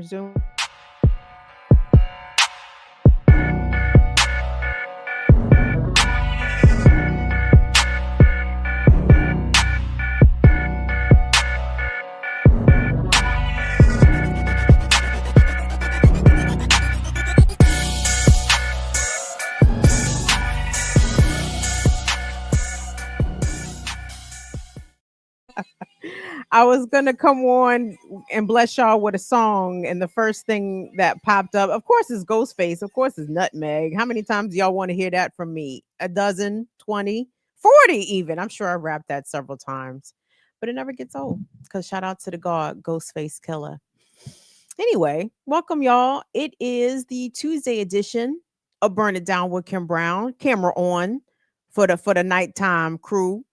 Zoom. I was gonna come on and bless y'all with a song, and the first thing that popped up, of course, is Ghostface. Of course, is Nutmeg. How many times do y'all want to hear that from me? A dozen, 20, 40 even. I'm sure I rapped that several times, but it never gets old because shout out to the God, Ghostface Killer. Anyway, welcome y'all. It is the Tuesday edition of Burn It Down with Kim Brown. Camera on for the nighttime crew.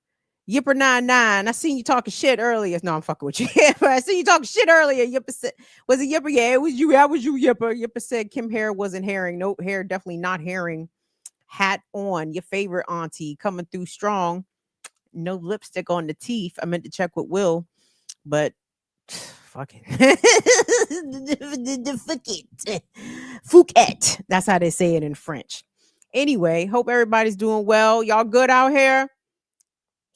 Yipper 99. I seen you talking shit earlier. No, I'm fucking with you. Yeah, but I seen you talking shit earlier. Yipper said, was it Yipper? Yeah, it was you. That was you, Yipper. Yipper said Kim hair wasn't herring. Nope, hair definitely not herring. Hat on. Your favorite auntie coming through strong. No lipstick on the teeth. I meant to check with Will, but fuck it. Fuck it. Fouquet. That's how they say it in French. Anyway, hope everybody's doing well. Y'all good out here?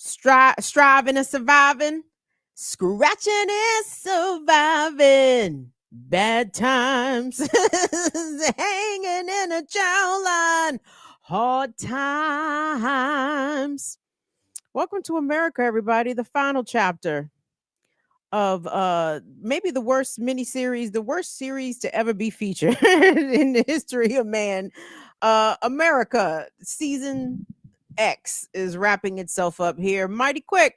Striving and surviving, scratching and surviving. Bad times, hanging in a jail line. Hard times. Welcome to America, everybody. The final chapter of maybe the worst miniseries, the worst series to ever be featured in the history of man. America season X is wrapping itself up here mighty quick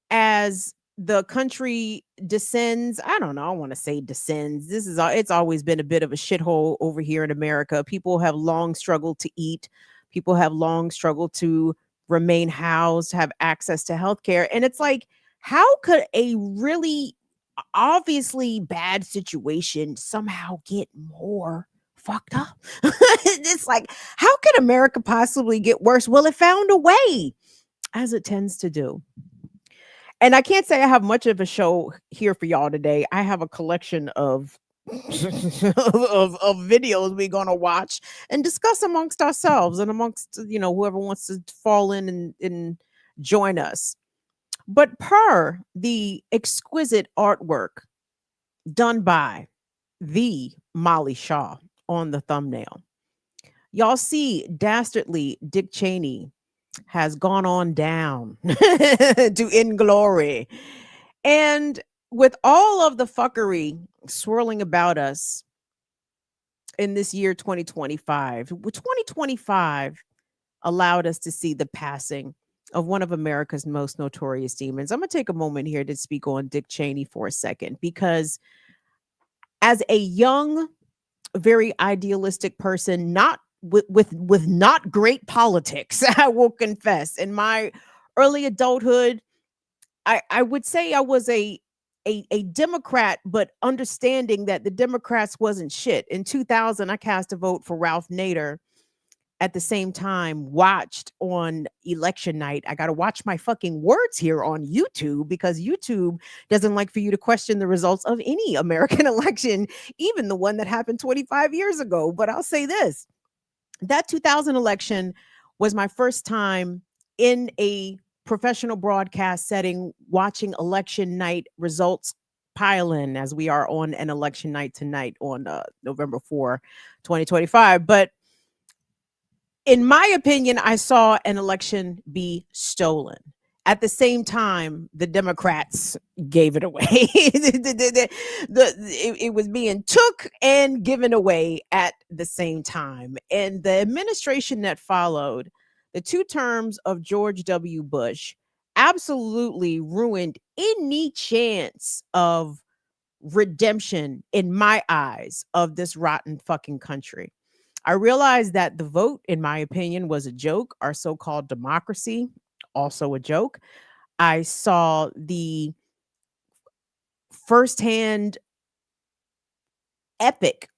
as the country descends. I don't know, I want to say descends. It's always been a bit of a shithole over here in America. People have long struggled to eat. People have long struggled to remain housed, have access to healthcare. And it's like, how could a really obviously bad situation somehow get more fucked up? It's like, how could America possibly get worse? Well, it found a way, as it tends to do. And I can't say I have much of a show here for y'all today. I have a collection of of videos we're gonna watch and discuss amongst ourselves and amongst whoever wants to fall in and join us. But per the exquisite artwork done by the Molly Shaw on the thumbnail, y'all see dastardly Dick Cheney has gone on down to in glory. And with all of the fuckery swirling about us in this year 2025 allowed us to see the passing of one of America's most notorious demons. I'm going to take a moment here to speak on Dick Cheney for a second, because as a young, very idealistic person, not with not great politics, I will confess, in my early adulthood, I would say I was a Democrat, but understanding that the Democrats wasn't shit. In 2000, I cast a vote for Ralph Nader. At the same time, watched on election night. I got to watch my fucking words here on YouTube, because YouTube doesn't like for you to question the results of any American election, even the one that happened 25 years ago. But I'll say this, that 2000 election was my first time in a professional broadcast setting watching election night results pile in, as we are on an election night tonight on November 4, 2025. But in my opinion, I saw an election be stolen. At the same time, the Democrats gave it away. It was being took and given away at the same time. And the administration that followed, the 2 terms of George W. Bush, absolutely ruined any chance of redemption, in my eyes, of this rotten fucking country. I realized that the vote, in my opinion, was a joke. Our so-called democracy, also a joke. I saw the firsthand epic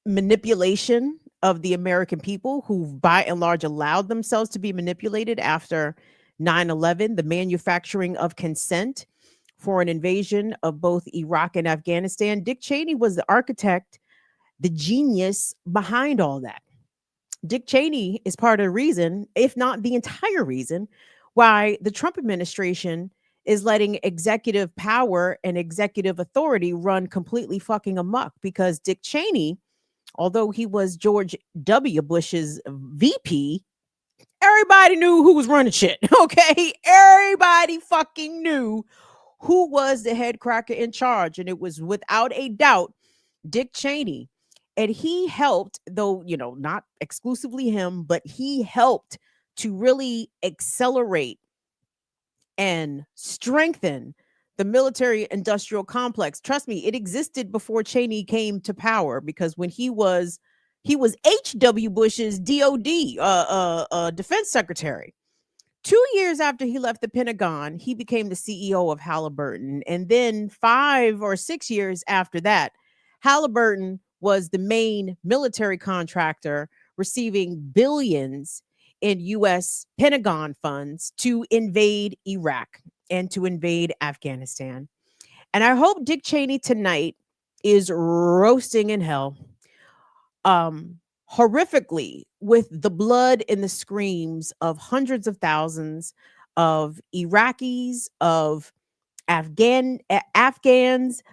manipulation of the American people, who by and large allowed themselves to be manipulated after 9/11, the manufacturing of consent for an invasion of both Iraq and Afghanistan. Dick Cheney was the architect, the genius behind all that. Dick Cheney is part of the reason, if not the entire reason, why the Trump administration is letting executive power and executive authority run completely fucking amok, because Dick Cheney, although he was George W. Bush's VP, everybody knew who was running shit. Okay. Everybody fucking knew who was the head cracker in charge. And it was without a doubt Dick Cheney. And he helped, though, not exclusively him, but he helped to really accelerate and strengthen the military industrial complex. Trust me, it existed before Cheney came to power, because when he was H.W. Bush's DOD, defense secretary. 2 years after he left the Pentagon, he became the CEO of Halliburton. And then 5 or 6 years after that, Halliburton was the main military contractor, receiving billions in U.S. Pentagon funds to invade Iraq and to invade Afghanistan. And I hope Dick Cheney tonight is roasting in hell, horrifically, with the blood and the screams of hundreds of thousands of Iraqis, of Afghans,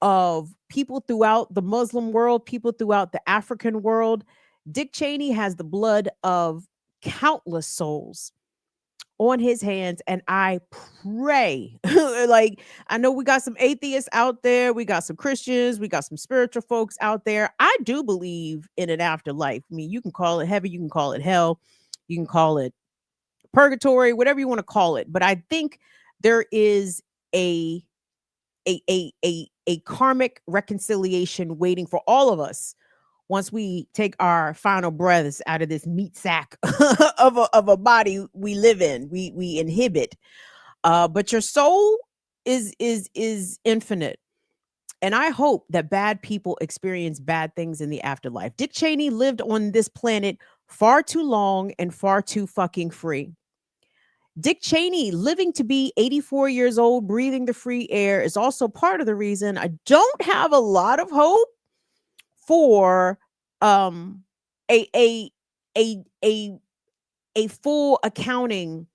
of people throughout the Muslim world, people throughout the African world. Dick Cheney has the blood of countless souls on his hands, and I pray, like, I know we got some atheists out there, we got some Christians, we got some spiritual folks out there. I do believe in an afterlife. I mean, you can call it heaven, you can call it hell, you can call it purgatory, whatever you want to call it. But I think there is a karmic reconciliation waiting for all of us once we take our final breaths out of this meat sack of a body we live in, we inhibit. But your soul is infinite. And I hope that bad people experience bad things in the afterlife. Dick Cheney lived on this planet far too long and far too fucking free. Dick Cheney living to be 84 years old, breathing the free air, is also part of the reason I don't have a lot of hope for a a a a a full accounting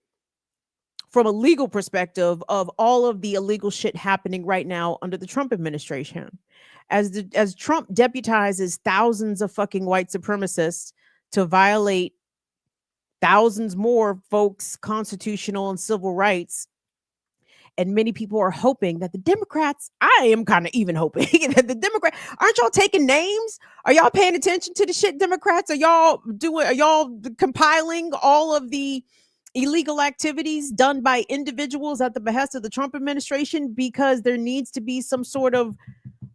from a legal perspective of all of the illegal shit happening right now under the Trump administration. As Trump deputizes thousands of fucking white supremacists to violate thousands more folks' constitutional and civil rights. And many people are hoping that the Democrats, I am kind of even hoping that the Democrats, aren't y'all taking names? Are y'all paying attention to the shit, Democrats? Are y'all compiling all of the illegal activities done by individuals at the behest of the Trump administration? Because there needs to be some sort of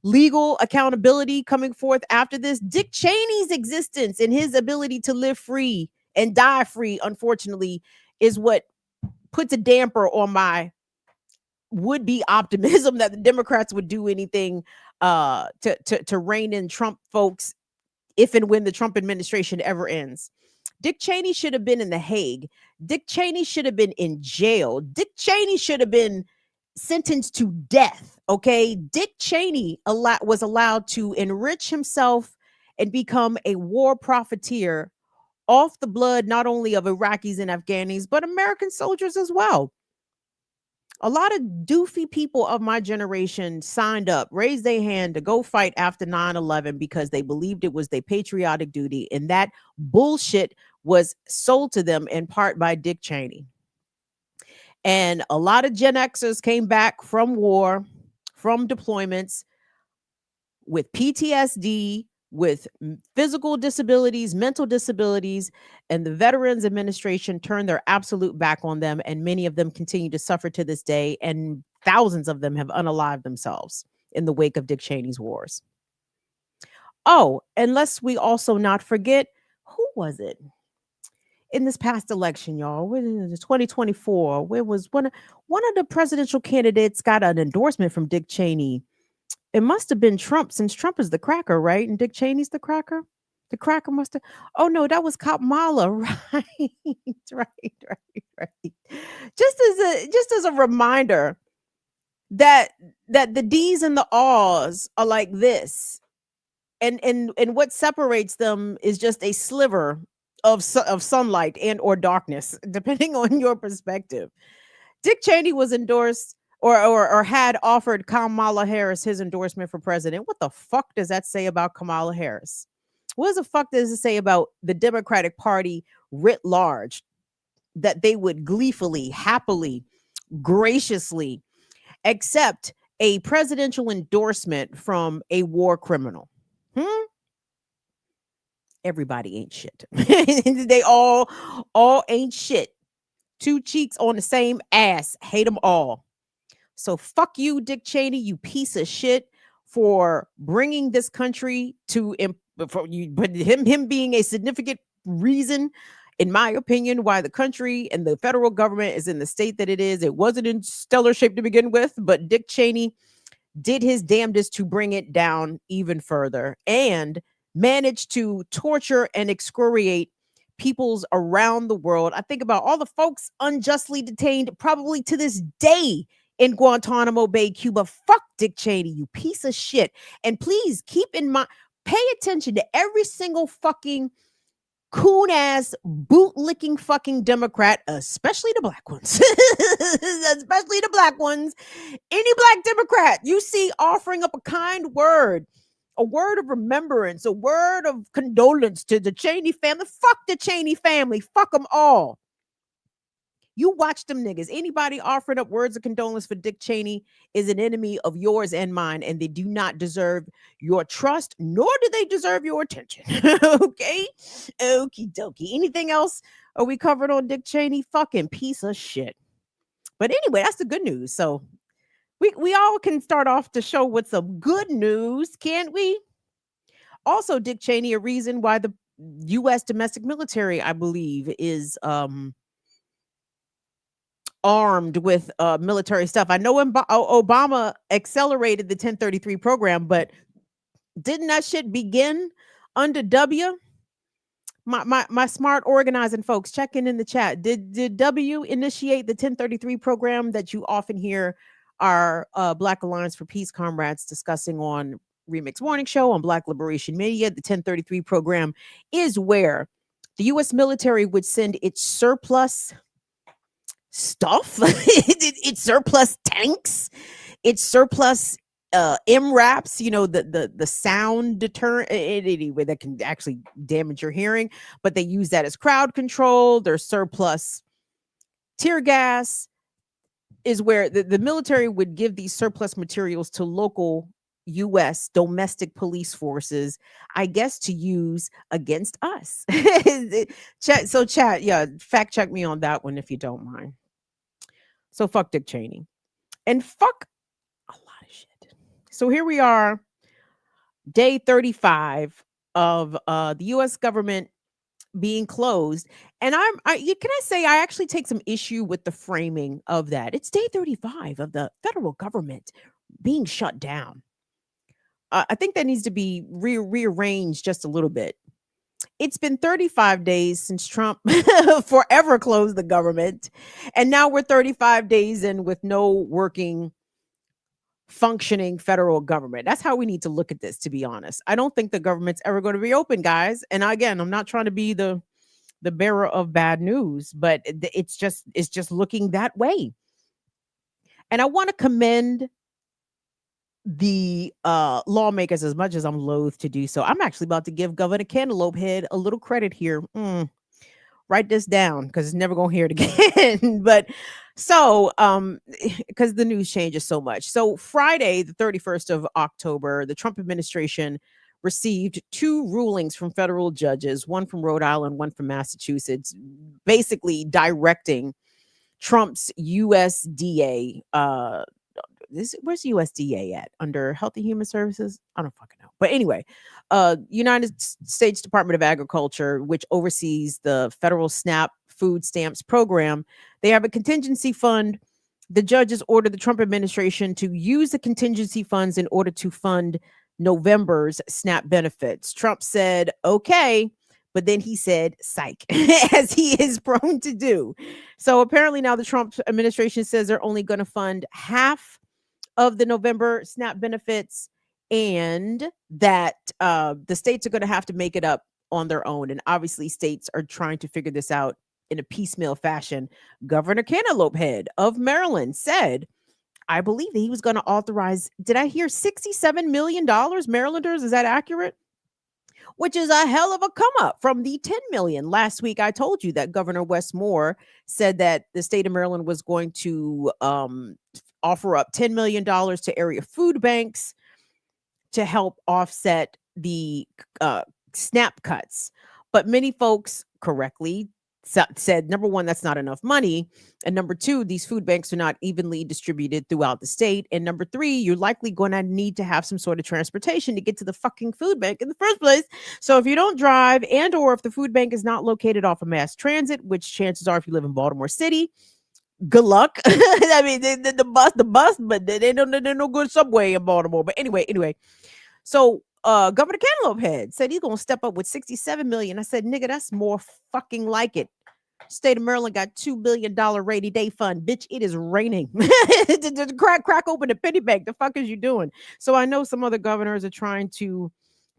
legal accountability coming forth after this. Dick Cheney's existence and his ability to live free and die free, unfortunately, is what puts a damper on my would-be optimism that the Democrats would do anything to rein in Trump folks if and when the Trump administration ever ends. Dick Cheney should have been in The Hague. Dick Cheney should have been in jail. Dick Cheney should have been sentenced to death. Okay. Dick Cheney was allowed to enrich himself and become a war profiteer off the blood, not only of Iraqis and Afghanis, but American soldiers as well. A lot of doofy people of my generation signed up, raised their hand to go fight after 9/11 because they believed it was their patriotic duty. And that bullshit was sold to them in part by Dick Cheney. And a lot of Gen Xers came back from war, from deployments, with PTSD, with physical disabilities, mental disabilities, and the Veterans Administration turned their absolute back on them, and many of them continue to suffer to this day, and thousands of them have unalived themselves in the wake of Dick Cheney's wars. Oh, and lest we also not forget, who was it in this past election, y'all? When 2024, where was one of the presidential candidates got an endorsement from Dick Cheney? It must have been Trump, since Trump is the cracker, right? And Dick Cheney's the cracker. The cracker must have. Oh no, that was Kamala, right? right. Just as a reminder that that the D's and the R's are like this, and what separates them is just a sliver of sunlight and or darkness, depending on your perspective. Dick Cheney was endorsed or had offered Kamala Harris his endorsement for president. What the fuck does that say about Kamala Harris? What the fuck does it say about the Democratic Party writ large, that they would gleefully, happily, graciously accept a presidential endorsement from a war criminal? Hmm? Everybody ain't shit. They all ain't shit. Two cheeks on the same ass. Hate them all. So fuck you, Dick Cheney, you piece of shit, for bringing this country to for you, but him being a significant reason, in my opinion, why the country and the federal government is in the state that it is. It wasn't in stellar shape to begin with, but Dick Cheney did his damnedest to bring it down even further and managed to torture and excoriate peoples around the world. I think about all the folks unjustly detained, probably to this day, in Guantanamo Bay, Cuba. Fuck Dick Cheney, you piece of shit. And please keep in mind, pay attention to every single fucking coon ass, boot licking fucking Democrat, especially the black ones, especially the black ones. Any black Democrat you see offering up a kind word, a word of remembrance, a word of condolence to the Cheney family, fuck the Cheney family, fuck them all. You watch them niggas. Anybody offering up words of condolence for Dick Cheney is an enemy of yours and mine, and they do not deserve your trust, nor do they deserve your attention. Okay? Okie dokie. Anything else are we covered on Dick Cheney? Fucking piece of shit. But anyway, that's the good news. So we all can start off the show with some good news, can't we? Also, Dick Cheney, a reason why the U.S. domestic military, I believe, is armed with military stuff. I know Obama accelerated the 1033 program, but didn't that shit begin under W? My smart organizing folks, checking in the chat. Did W initiate the 1033 program that you often hear our Black Alliance for Peace comrades discussing on Remix Morning Show, on Black Liberation Media? The 1033 program is where the U.S. military would send its surplus stuff, its surplus tanks, its surplus MRAPs, you know, the sound deterrent, anyway, that can actually damage your hearing, but they use that as crowd control. Their surplus tear gas is where the military would give these surplus materials to local U.S. domestic police forces, I guess, to use against us. Chat, yeah, fact check me on that one if you don't mind. So fuck Dick Cheney and fuck a lot of shit. So here we are, day 35 of the U.S. government being closed. And can I say I actually take some issue with the framing of that. It's day 35 of the federal government being shut down. I think that needs to be rearranged just a little bit. It's been 35 days since Trump forever closed the government. And now we're 35 days in with no working, functioning federal government. That's how we need to look at this, to be honest. I don't think the government's ever going to reopen, guys. And again, I'm not trying to be the bearer of bad news, but it's just looking that way. And I want to commend the lawmakers, as much as I'm loath to do so. I'm actually about to give Governor Cantaloupe Head a little credit here. Write this down because it's never gonna hear it again. But so because the news changes so much. So Friday, the 31st of October, the Trump administration received 2 rulings from federal judges, one from Rhode Island, one from Massachusetts, basically directing Trump's USDA where's USDA at? Under Health and Human Services? I don't fucking know. But anyway, United States Department of Agriculture, which oversees the federal SNAP food stamps program, they have a contingency fund. The judges ordered the Trump administration to use the contingency funds in order to fund November's SNAP benefits. Trump said, okay, but then he said, psych, as he is prone to do. So apparently now the Trump administration says they're only going to fund half of the November SNAP benefits, and that the states are going to have to make it up on their own. And obviously, states are trying to figure this out in a piecemeal fashion. Governor Cantaloupe Head of Maryland said, I believe that he was going to authorize, did I hear $67 million, Marylanders? Is that accurate? Which is a hell of a come up from the 10 million. Last week, I told you that Governor Wes Moore said that the state of Maryland was going to offer up $10 million to area food banks to help offset the SNAP cuts. But many folks correctly said, number one, that's not enough money. And number two, these food banks are not evenly distributed throughout the state. And number three, you're likely going to need to have some sort of transportation to get to the fucking food bank in the first place. So if you don't drive, and or if the food bank is not located off of mass transit, which chances are if you live in Baltimore City, good luck. I mean, the bus, but there's no good subway in Baltimore. But anyway. So Governor Cantaloupe Head said he's gonna step up with 67 million. I said, nigga, that's more fucking like it. State of Maryland got $2 billion rainy day fund. Bitch, it is raining. crack open the penny bank. The fuck is you doing? So I know some other governors are trying to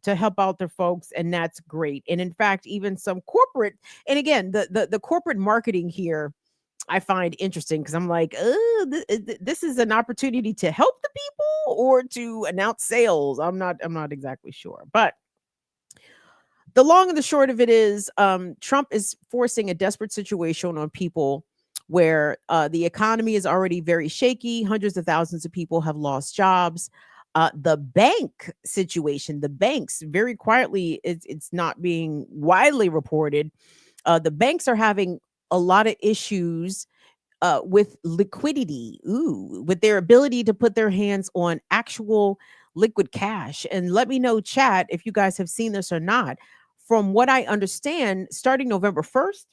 help out their folks, and that's great. And in fact, even some corporate, and again, the corporate marketing here I find interesting, because I'm like, this is an opportunity to help the people or to announce sales. I'm not exactly sure. But the long and the short of it is, Trump is forcing a desperate situation on people where the economy is already very shaky. Hundreds of thousands of people have lost jobs. The bank situation, the banks, very quietly, it's not being widely reported. The banks are having a lot of issues with liquidity, with their ability to put their hands on actual liquid cash. And let me know, chat, if you guys have seen this or not. From what I understand, starting November 1st,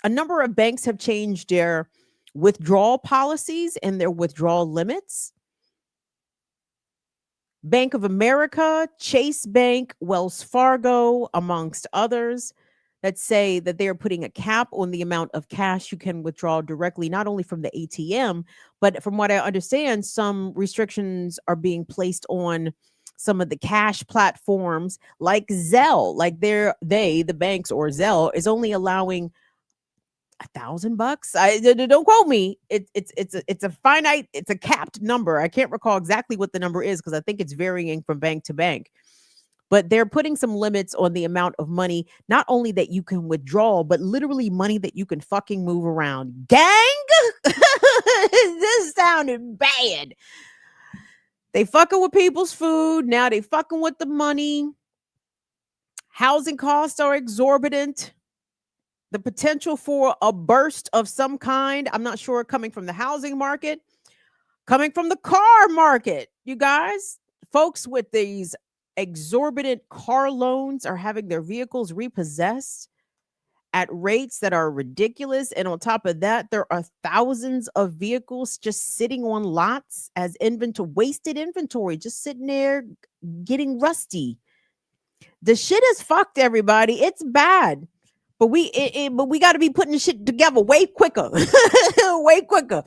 a number of banks have changed their withdrawal policies and their withdrawal limits. Bank of America, Chase Bank, Wells Fargo, amongst others, that say that they're putting a cap on the amount of cash you can withdraw directly, not only from the ATM, but from what I understand, some restrictions are being placed on some of the cash platforms like Zelle. Like the banks or Zelle is only allowing $1,000. Don't quote me. It's a finite, it's a capped number. I can't recall exactly what the number is because I think it's varying from bank to bank. But they're putting some limits on the amount of money, not only that you can withdraw, but literally money that you can fucking move around. Gang? This sounded bad. They fucking with people's food. Now they fucking with the money. Housing costs are exorbitant. The potential for a burst of some kind, I'm not sure, coming from the housing market, coming from the car market. You guys, folks with these exorbitant car loans are having their vehicles repossessed at rates that are ridiculous. And on top of that, there are thousands of vehicles just sitting on lots as wasted inventory, just sitting there getting rusty. The shit is fucked, everybody. It's bad. But we got to be putting the shit together way quicker. Way quicker.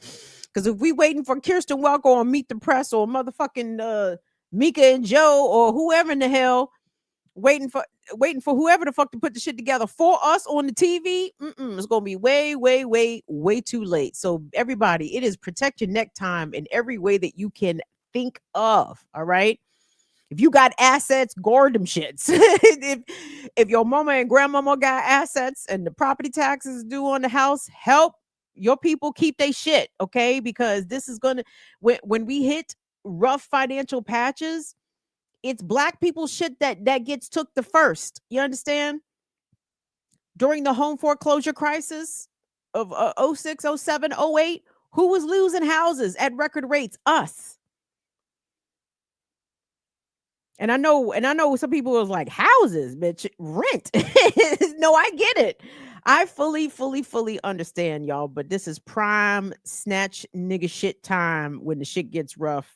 Because if we waiting for Kirsten Welker or Meet the Press or motherfucking Mika and Joe or whoever in the hell, waiting for whoever the fuck to put the shit together for us on the TV, it's gonna be way too late. So everybody, it is protect your neck time in every way that you can think of. All right. If you got assets, guard them shits. if your mama and grandmama got assets and the property taxes due on the house, help your people keep their shit, okay? Because this is gonna, when we hit rough financial patches, it's black people shit that gets took the first. You understand? During the home foreclosure crisis of 06, 07, 08, who was losing houses at record rates? Us. And I know some people was like, houses, bitch, rent. No, I get it. I fully understand, y'all. But this is prime snatch nigga shit time. When the shit gets rough,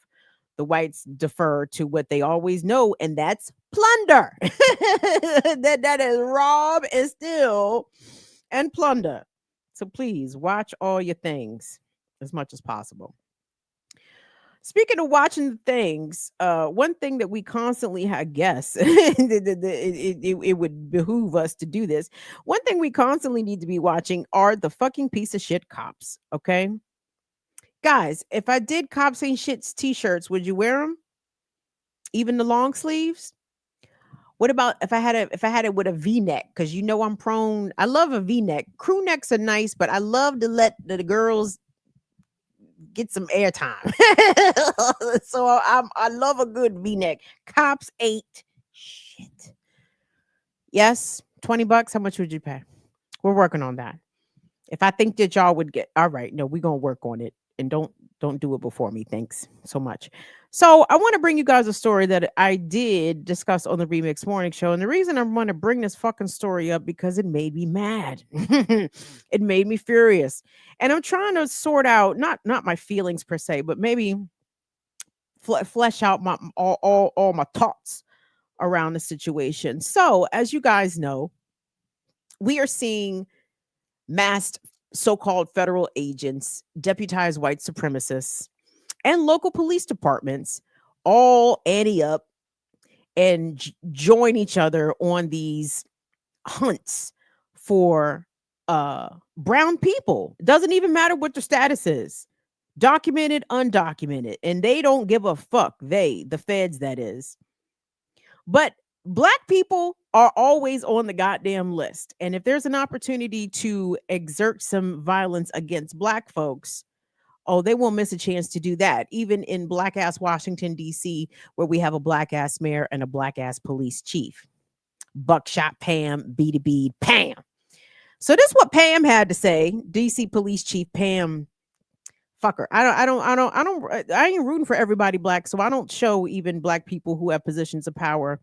the whites defer to what they always know, and that's plunder. that is rob and steal and plunder. So please watch all your things as much as possible. Speaking of watching things, one thing that we constantly have guess it would behoove us to do this. One thing we constantly need to be watching are the fucking piece of shit cops. Okay, guys, if I did cops ain't shits t-shirts, would you wear them? Even the long sleeves? What about if I had it with a V-neck? Because you know I'm prone. I love a V-neck. Crew necks are nice, but I love to let the girls get some airtime. So I love a good V-neck. Cops ain't shit. Yes, $20. How much would you pay? We're working on that. If I think that y'all would get all right, no, we're gonna work on it. And don't do it before me. Thanks so much. So I want to bring you guys a story that I did discuss on the Remix Morning Show. And the reason I want to bring this fucking story up because it made me mad. It made me furious. And I'm trying to sort out not my feelings per se, but maybe flesh out my all my thoughts around the situation. So, as you guys know, we are seeing masked so-called federal agents, deputized white supremacists, and local police departments all ante up and join each other on these hunts for brown people. It doesn't even matter what their status is, documented, undocumented, and they don't give a fuck. The feds, that is. But black people are always on the goddamn list. And if there's an opportunity to exert some violence against black folks, oh, they won't miss a chance to do that. Even in black ass Washington, D.C., where we have a black ass mayor and a black ass police chief. Buckshot Pam, B2B Pam. So this is what Pam had to say. DC police chief Pam. Fucker. I ain't rooting for everybody black. So I don't show even black people who have positions of power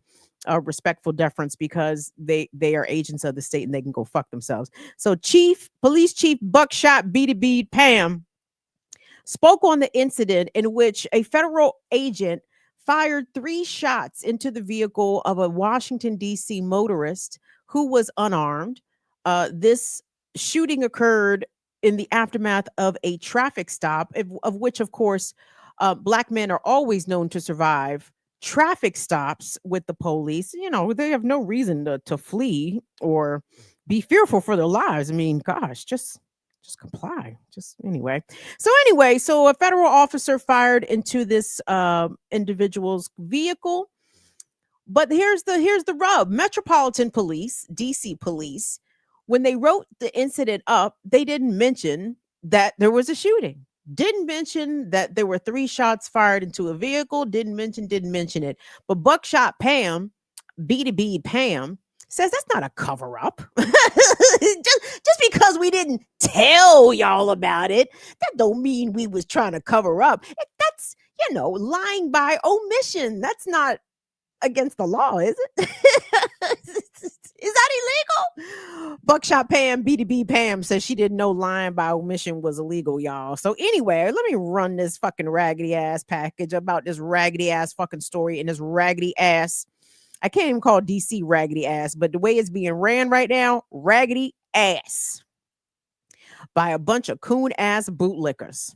respectful deference because they are agents of the state and they can go fuck themselves. So police chief Buckshot B2B Pam spoke on the incident in which a federal agent fired 3 shots into the vehicle of a Washington, D.C. motorist who was unarmed. This shooting occurred in the aftermath of a traffic stop, of which, of course, black men are always known to survive traffic stops with the police. You know, they have no reason to flee or be fearful for their lives. I mean, gosh, just comply. So a federal officer fired into this individual's vehicle. But here's the rub. Metropolitan Police, DC Police, when they wrote the incident up, they didn't mention that there was a shooting. Didn't mention that there were 3 shots fired into a vehicle. Didn't mention it. But Buckshot Pam, B2B Pam, says that's not a cover up. just because we didn't tell y'all about it, that don't mean we was trying to cover up. That's, lying by omission. That's not against the law, is it? Is that illegal? Buckshot Pam, B2B Pam, says she didn't know lying by omission was illegal, y'all. So anyway, let me run this fucking raggedy ass package about this raggedy ass fucking story and this raggedy ass. I can't even call DC raggedy ass, but the way it's being ran right now, raggedy ass by a bunch of coon ass bootlickers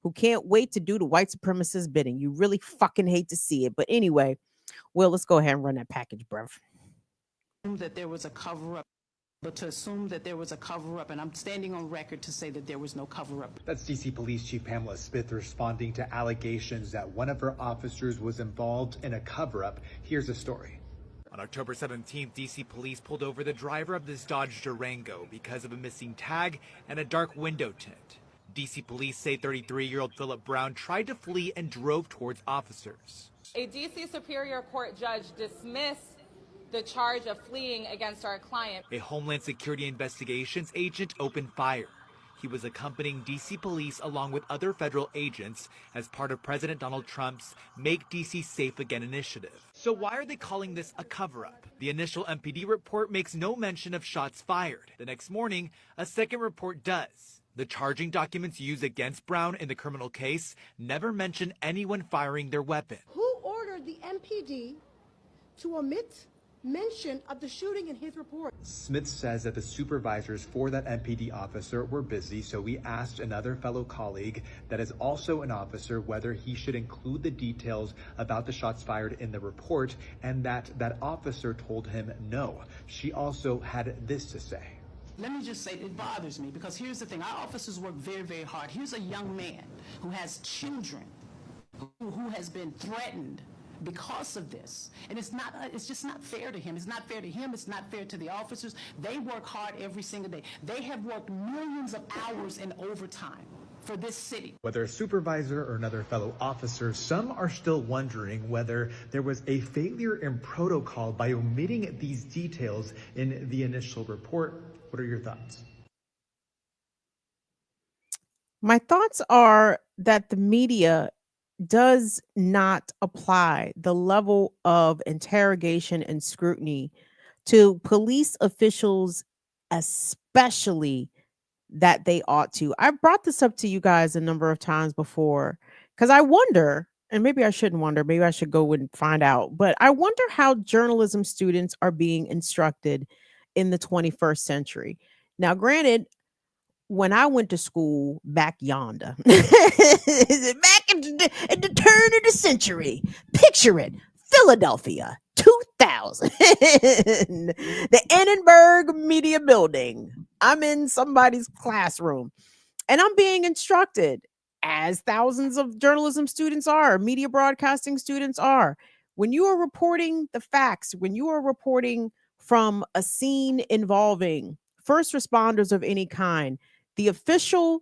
who can't wait to do the white supremacist bidding. You really fucking hate to see it. But anyway, well, let's go ahead and run that package, bruv. That there was a cover-up, but to assume that there was a cover-up, and I'm standing on record to say that there was no cover-up. That's DC Police Chief Pamela Smith responding to allegations that one of her officers was involved in a cover-up. Here's the story. On October 17th, DC police pulled over the driver of this Dodge Durango because of a missing tag and a dark window tint. DC police say 33-year-old Philip Brown tried to flee and drove towards officers. A DC Superior Court judge dismissed the charge of fleeing against our client. A Homeland Security investigations agent opened fire. He was accompanying DC police along with other federal agents as part of President Donald Trump's Make DC Safe Again initiative. So why are they calling this a cover-up? The initial MPD report makes no mention of shots fired. The next morning, a second report does. The charging documents used against Brown in the criminal case never mention anyone firing their weapon. Who ordered the MPD to omit mention of the shooting in his report. Smith says that the supervisors for that MPD officer were busy, so we asked another fellow colleague that is also an officer whether he should include the details about the shots fired in the report, and that officer told him no. She also had this to say. Let me just say, it bothers me because here's the thing. Our officers work very, very hard. Here's a young man who has children, who has been threatened because of this. And it's just not fair to him. It's not fair to him. It's not fair to the officers. They work hard every single day. They have worked millions of hours in overtime for this city. Whether a supervisor or another fellow officer, some are still wondering whether there was a failure in protocol by omitting these details in the initial report. What are your thoughts? My thoughts are that the media does not apply the level of interrogation and scrutiny to police officials, especially that they ought to. I've brought this up to you guys a number of times before because I wonder, and maybe I shouldn't wonder, maybe I should go and find out, but I wonder how journalism students are being instructed in the 21st century. Now, granted, when I went to school back yonder, back at the turn of the century, picture it, Philadelphia, 2000, the Annenberg Media Building. I'm in somebody's classroom and I'm being instructed, as thousands of journalism students are, media broadcasting students are. When you are reporting the facts, when you are reporting from a scene involving first responders of any kind, the official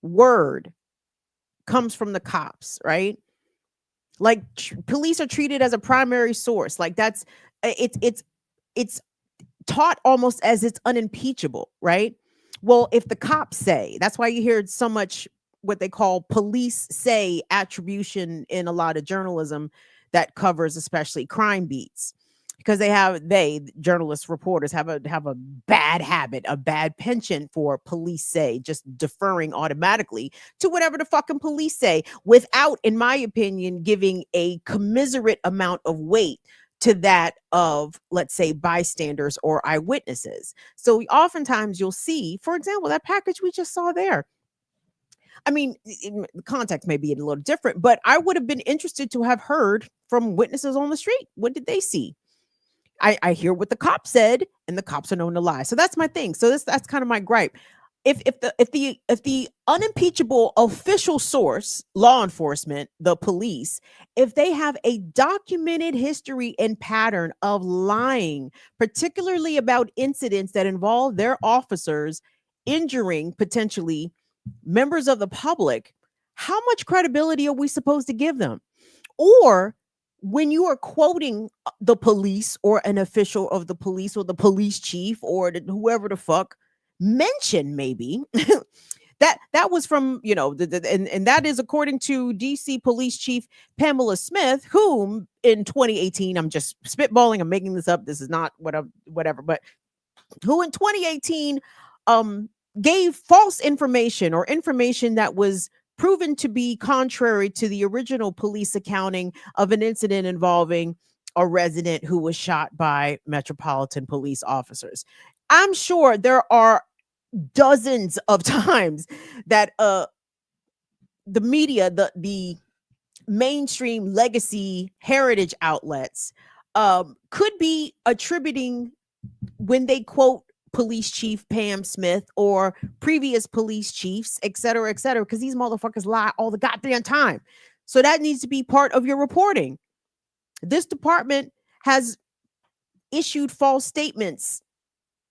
word comes from the cops, right? Like police are treated as a primary source. Like that's it's taught almost as it's unimpeachable, right? Well, if the cops say, that's why you hear so much what they call police say attribution in a lot of journalism that covers especially crime beats. Because journalists, reporters have a bad habit, a bad penchant for police say, just deferring automatically to whatever the fucking police say without, in my opinion, giving a commiserate amount of weight to that of, let's say, bystanders or eyewitnesses. So oftentimes you'll see, for example, that package we just saw there. I mean, the context may be a little different, but I would have been interested to have heard from witnesses on the street. What did they see? I hear what the cop said, and the cops are known to lie. So that's my thing. So that's kind of my gripe. If the unimpeachable official source, law enforcement, the police, if they have a documented history and pattern of lying, particularly about incidents that involve their officers injuring potentially members of the public, how much credibility are we supposed to give them? Or when you are quoting the police or an official of the police or the police chief or whoever the fuck, mention maybe that was from, and that is according to DC Police Chief Pamela Smith, whom in 2018, I'm just spitballing, I'm making this up, this is not whatever, but who in 2018 gave false information or information that was proven to be contrary to the original police accounting of an incident involving a resident who was shot by Metropolitan Police officers. I'm sure there are dozens of times that the media, the mainstream legacy heritage outlets could be attributing, when they quote Police Chief Pam Smith or previous police chiefs, et cetera, because these motherfuckers lie all the goddamn time. So that needs to be part of your reporting. This department has issued false statements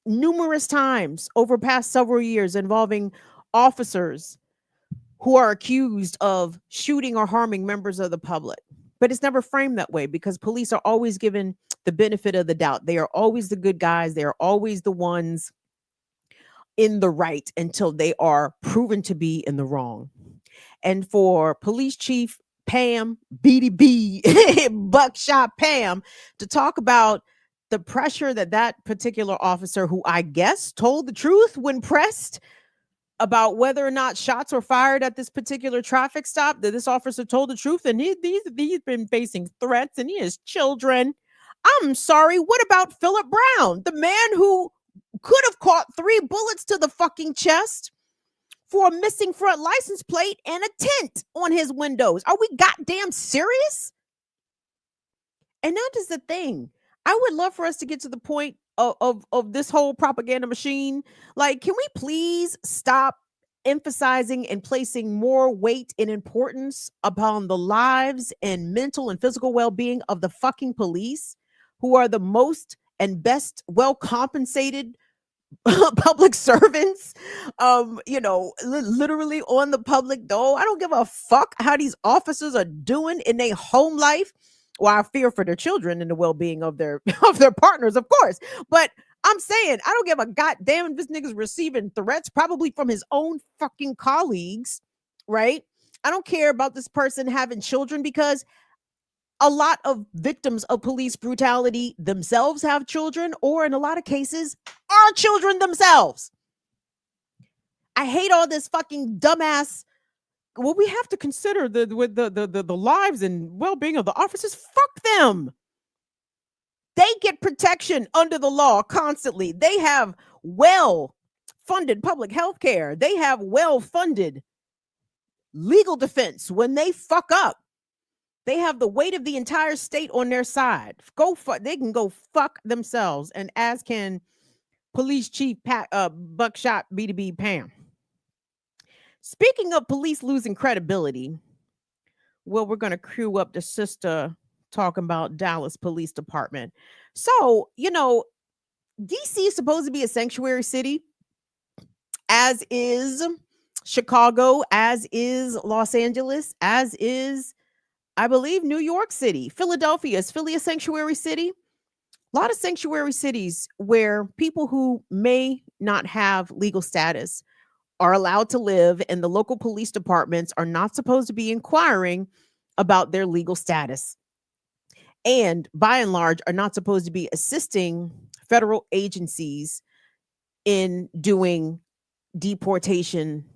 numerous times over past several years involving officers who are accused of shooting or harming members of the public. But it's never framed that way because police are always given the benefit of the doubt. They are always the good guys. They are always the ones in the right until they are proven to be in the wrong. And for Police Chief Pam, BDB, Buckshot Pam, to talk about the pressure that particular officer, who I guess told the truth when pressed about whether or not shots were fired at this particular traffic stop, that this officer told the truth, and he's been facing threats, and he has children. I'm sorry, what about Philip Brown, the man who could have caught 3 bullets to the fucking chest for a missing front license plate and a tint on his windows? Are we goddamn serious? And that is the thing. I would love for us to get to the point of this whole propaganda machine. Like, can we please stop emphasizing and placing more weight and importance upon the lives and mental and physical well-being of the fucking police, who are the most and best well compensated public servants, literally on the public dole. I don't give a fuck how these officers are doing in their home life. Well, I fear for their children and the well-being of their of their partners, of course. But I'm saying I don't give a goddamn if this nigga's receiving threats, probably from his own fucking colleagues, right? I don't care about this person having children, because a lot of victims of police brutality themselves have children, or in a lot of cases are children themselves. I hate all this fucking dumbass. Well, we have to consider the lives and well-being of the officers. Fuck them. They get protection under the law constantly. They have well-funded public health care. They have well-funded legal defense when they fuck up. They have the weight of the entire state on their side. They can go fuck themselves, and as can Police Chief Buckshot B2B Pam. Speaking of police losing credibility, well, we're going to cue up the sister talking about Dallas Police Department. So, DC is supposed to be a sanctuary city, as is Chicago, as is Los Angeles, as is, I believe, New York City. Philadelphia, is Philly a sanctuary city? A lot of sanctuary cities where people who may not have legal status are allowed to live, and the local police departments are not supposed to be inquiring about their legal status, and by and large are not supposed to be assisting federal agencies in doing deportation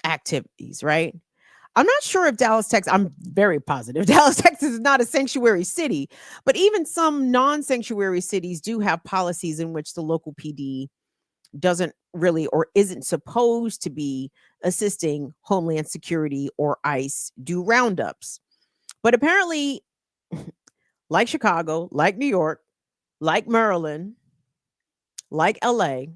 activities, right? I'm not sure if Dallas, Texas, I'm very positive Dallas, Texas is not a sanctuary city, but even some non-sanctuary cities do have policies in which the local PD doesn't really or isn't supposed to be assisting Homeland Security or ICE do roundups. But apparently, like Chicago, like New York, like Maryland, like LA,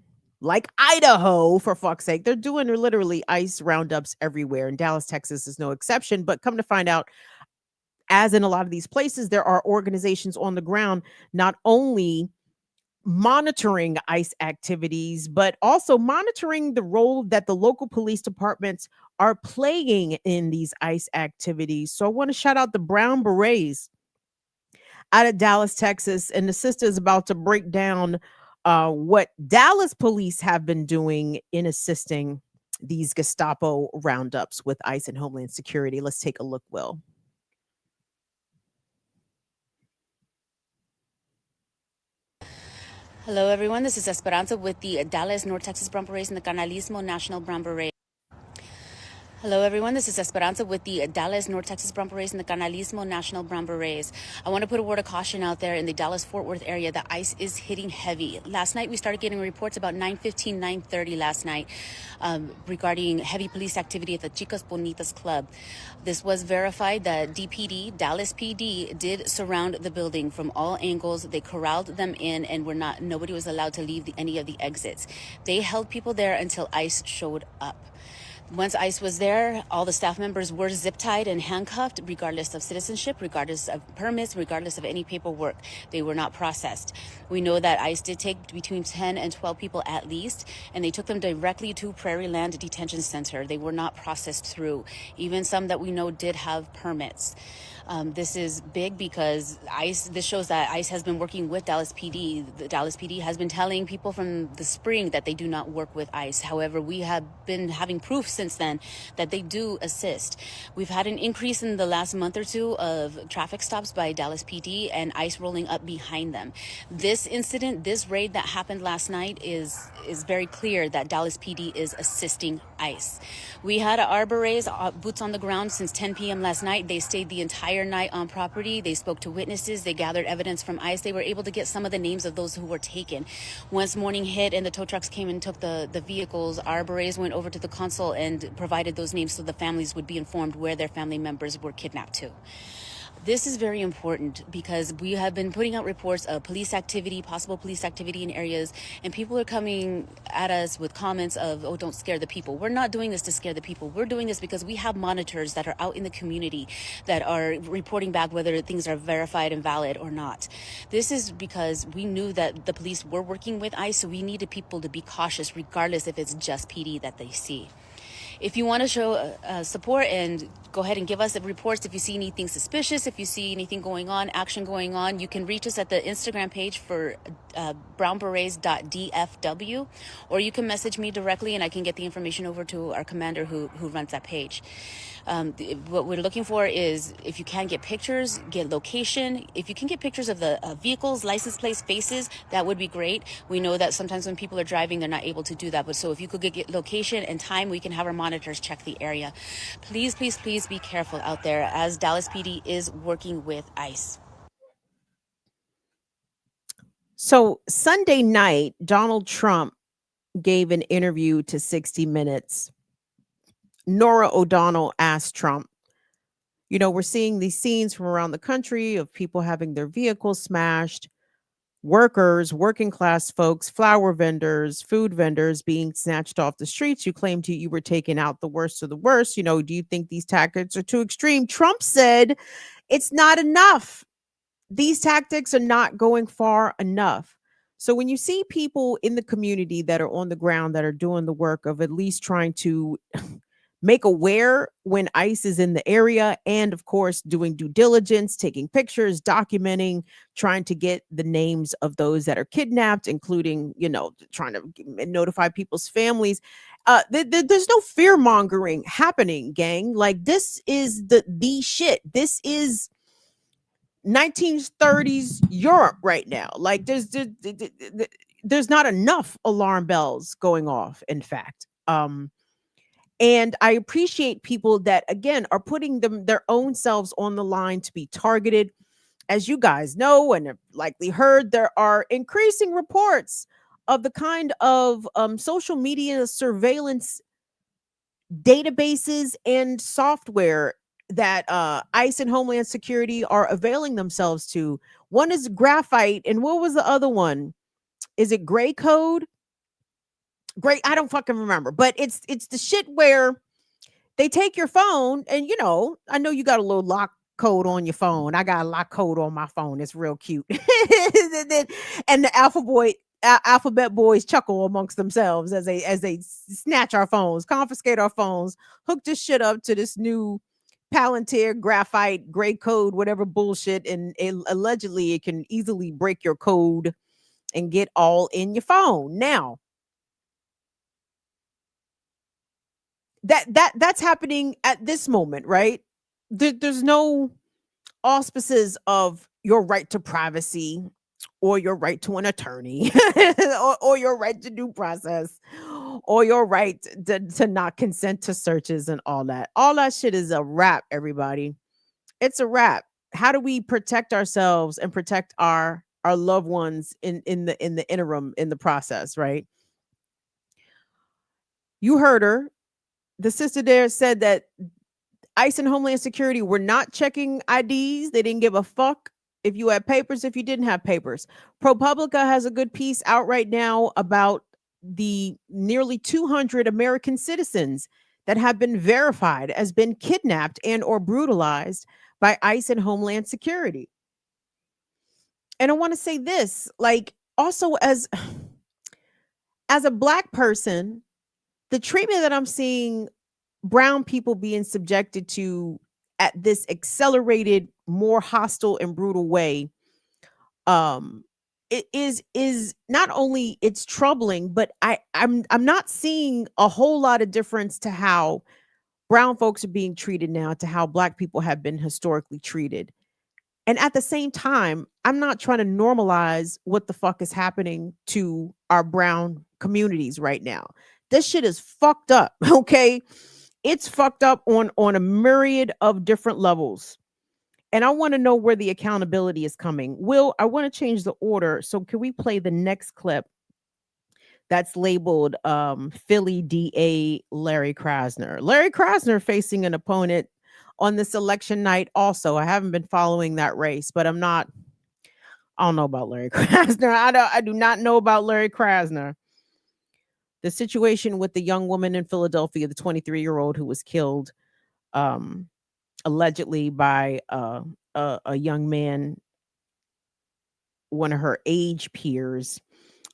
like Idaho, for fuck's sake, they're doing literally ICE roundups everywhere. And Dallas, Texas is no exception. But come to find out, as in a lot of these places, there are organizations on the ground not only monitoring ICE activities, but also monitoring the role that the local police departments are playing in these ICE activities. So I want to shout out the Brown Berets out of Dallas, Texas. And the sister is about to break down what Dallas police have been doing in assisting these Gestapo roundups with ICE and Homeland Security. Let's take a look, Will. Hello, everyone. This is Esperanza with the Dallas, North Texas Brown Berets and the Canalismo National Brown Beret. Hello, everyone. This is Esperanza with the Dallas, North Texas Brown Berets and the Canalismo National Brown Berets. I want to put a word of caution out there in the Dallas-Fort Worth area that ICE is hitting heavy. Last night, we started getting reports about 9:15, 9:30 last night regarding heavy police activity at the Chicas Bonitas Club. This was verified that DPD, Dallas PD, did surround the building from all angles. They corralled them in, and nobody was allowed to leave any of the exits. They held people there until ICE showed up. Once ICE was there, all the staff members were zip-tied and handcuffed, regardless of citizenship, regardless of permits, regardless of any paperwork. They were not processed. We know that ICE did take between 10 and 12 people at least, and they took them directly to Prairie Land Detention Center. They were not processed through. Even some that we know did have permits. This is big because this shows that ICE has been working with Dallas PD. The Dallas PD has been telling people from the spring that they do not work with ICE. However, we have been having proof since then that they do assist. We've had an increase in the last month or two of traffic stops by Dallas PD and ICE rolling up behind them. This incident, this raid that happened last night is very clear that Dallas PD is assisting ICE. We had our berets, boots on the ground since 10 p.m. last night. They stayed the entire entire night on property. They spoke to witnesses. They gathered evidence from ICE. They were able to get some of the names of those who were taken. Once morning hit and the tow trucks came and took the vehicles, our berets went over to the consul and provided those names so the families would be informed where their family members were kidnapped to. This is very important because we have been putting out reports of police activity, possible police activity in areas, and people are coming at us with comments of, oh, don't scare the people. We're not doing this to scare the people. We're doing this because we have monitors that are out in the community that are reporting back whether things are verified and valid or not. This is because we knew that the police were working with ICE, so we needed people to be cautious regardless if it's just PD that they see. If you want to show support and go ahead and give us the reports, if you see anything suspicious, if you see anything going on, action going on, you can reach us at the Instagram page for brownberets.dfw, or you can message me directly and I can get the information over to our commander who runs that page. What we're looking for is, if you can get pictures, get location. If you can get pictures of the vehicles, license plates, faces, that would be great. We know that sometimes when people are driving, they're not able to do that. But so if you could get location and time, we can have our monitors check the area. Please, please, please be careful out there as Dallas PD is working with ICE. So Sunday night, Donald Trump gave an interview to 60 Minutes. Nora O'Donnell asked Trump, you know, we're seeing these scenes from around the country of people having their vehicles smashed, workers, working class folks, flower vendors, food vendors being snatched off the streets. You claimed you were taking out the worst of the worst. You know, do you think these tactics are too extreme? Trump said it's not enough. These tactics are not going far enough. So when you see people in the community that are on the ground that are doing the work of at least trying to make aware when ICE is in the area, and of course doing due diligence, taking pictures, documenting, trying to get the names of those that are kidnapped, including, you know, trying to notify people's families. There's no fear mongering happening, gang. Like, this is the shit. This is 1930s Europe right now. Like, there's not enough alarm bells going off, in fact. And I appreciate people that, again, are putting their own selves on the line to be targeted. As you guys know and have likely heard, there are increasing reports of the kind of social media surveillance databases and software that ICE and Homeland Security are availing themselves to. One is graphite, and what was the other one? Is it gray code? Great, I don't fucking remember, but it's the shit where they take your phone, and you know, I know you got a little lock code on your phone. I got a lock code on my phone. It's real cute. And the alphabet boys chuckle amongst themselves as they snatch our phones, confiscate our phones, hook this shit up to this new Palantir graphite gray code, whatever bullshit, and allegedly it can easily break your code and get all in your phone. Now, that's happening at this moment, right? There's no auspices of your right to privacy or your right to an attorney or your right to due process or your right to not consent to searches and all that. All that shit is a wrap, everybody. It's a wrap. How do we protect ourselves and protect our loved ones in the interim, in the process, right? You heard her. The sister there said that ICE and Homeland Security were not checking IDs. They didn't give a fuck if you had papers, if you didn't have papers. ProPublica has a good piece out right now about the nearly 200 American citizens that have been verified as been kidnapped and or brutalized by ICE and Homeland Security. And I want to say this, like, also as a Black person, the treatment that I'm seeing brown people being subjected to at this accelerated, more hostile and brutal way, it is not only it's troubling, but I'm not seeing a whole lot of difference to how brown folks are being treated now to how Black people have been historically treated. And at the same time, I'm not trying to normalize what the fuck is happening to our brown communities right now. This shit is fucked up, okay? It's fucked up on a myriad of different levels. And I want to know where the accountability is coming. Will, I want to change the order. So can we play the next clip that's labeled Philly DA Larry Krasner? Larry Krasner facing an opponent on this election night also. I haven't been following that race, but I don't know about Larry Krasner. I do not know about Larry Krasner. The situation with the young woman in Philadelphia, the 23-year-old who was killed um allegedly by a young man, one of her age peers.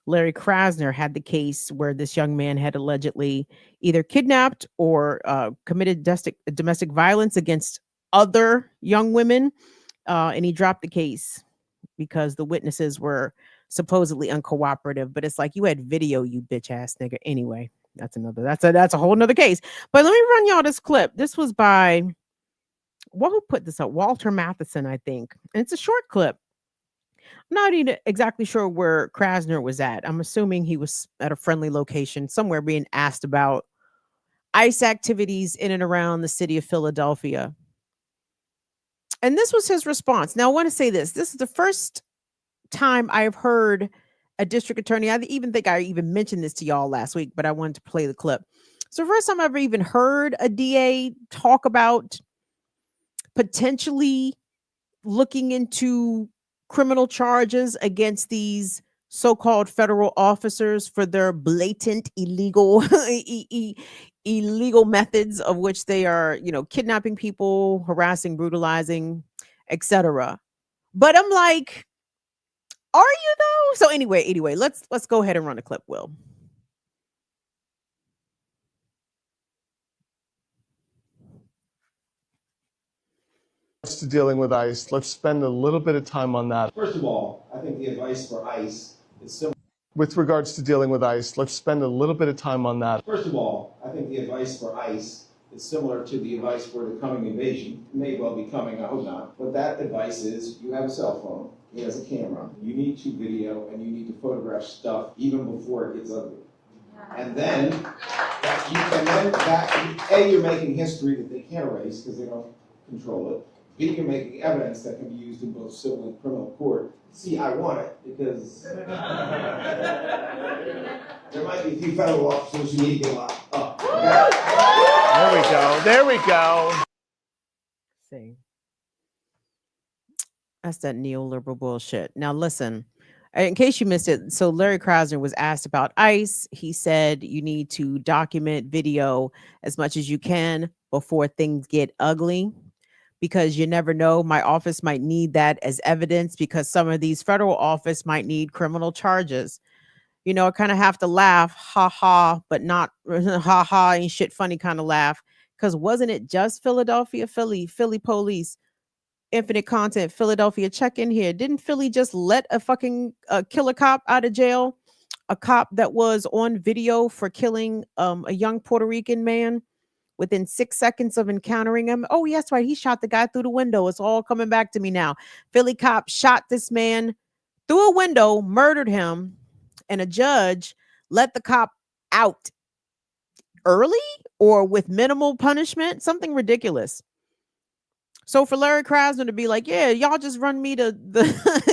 Larry Krasner had the case where this young man had allegedly either kidnapped or committed domestic violence against other young women, and he dropped the case because the witnesses were supposedly uncooperative. But it's like, you had video, you bitch ass nigga. Anyway, that's a whole nother case. But let me run y'all this clip. This was by, well, who put this up? Walter Matheson, I think. And it's a short clip. I'm not even exactly sure where Krasner was at. I'm assuming he was at a friendly location somewhere being asked about ICE activities in and around the city of Philadelphia. And this was his response. Now, I want to say this. This is the first time I've heard a district attorney. I even think I even mentioned this to y'all last week, but I wanted to play the clip. So, first time I've ever even heard a DA talk about potentially looking into criminal charges against these so-called federal officers for their blatant illegal illegal methods of which they are, kidnapping people, harassing, brutalizing, etc. But I'm like, are you though? So anyway, let's go ahead and run a clip, Will. To dealing with ICE, let's spend a little bit of time on that. First of all, I think the advice for ICE is similar. With regards to dealing with ICE, let's spend a little bit of time on that. First of all, I think the advice for ICE is similar to the advice for the coming invasion. It may well be coming, I hope not. But that advice is, you have a cell phone, it has a camera, you need to video, and you need to photograph stuff even before it gets ugly. And then, you're making history that they can't erase because they don't control it. B, you're making evidence that can be used in both civil and criminal court. C, I want it because there might be a few federal officers who need to get locked up. Okay? There we go. See, that's that neoliberal bullshit. Now, listen, in case you missed it, so Larry Krasner was asked about ICE. He said you need to document video as much as you can before things get ugly, because you never know. My office might need that as evidence because some of these federal office might need criminal charges. I kind of have to laugh, ha ha, but not ha ha, ain't shit funny kind of laugh. Because wasn't it just Philadelphia, Philly police, infinite content, Philadelphia, check in here. Didn't Philly just let a fucking killer cop out of jail? A cop that was on video for killing a young Puerto Rican man within 6 seconds of encountering him. Oh, yes, right. He shot the guy through the window. It's all coming back to me now. Philly cop shot this man through a window, murdered him, and a judge let the cop out early or with minimal punishment, something ridiculous. So for Larry Krasner to be like, yeah, y'all just run me the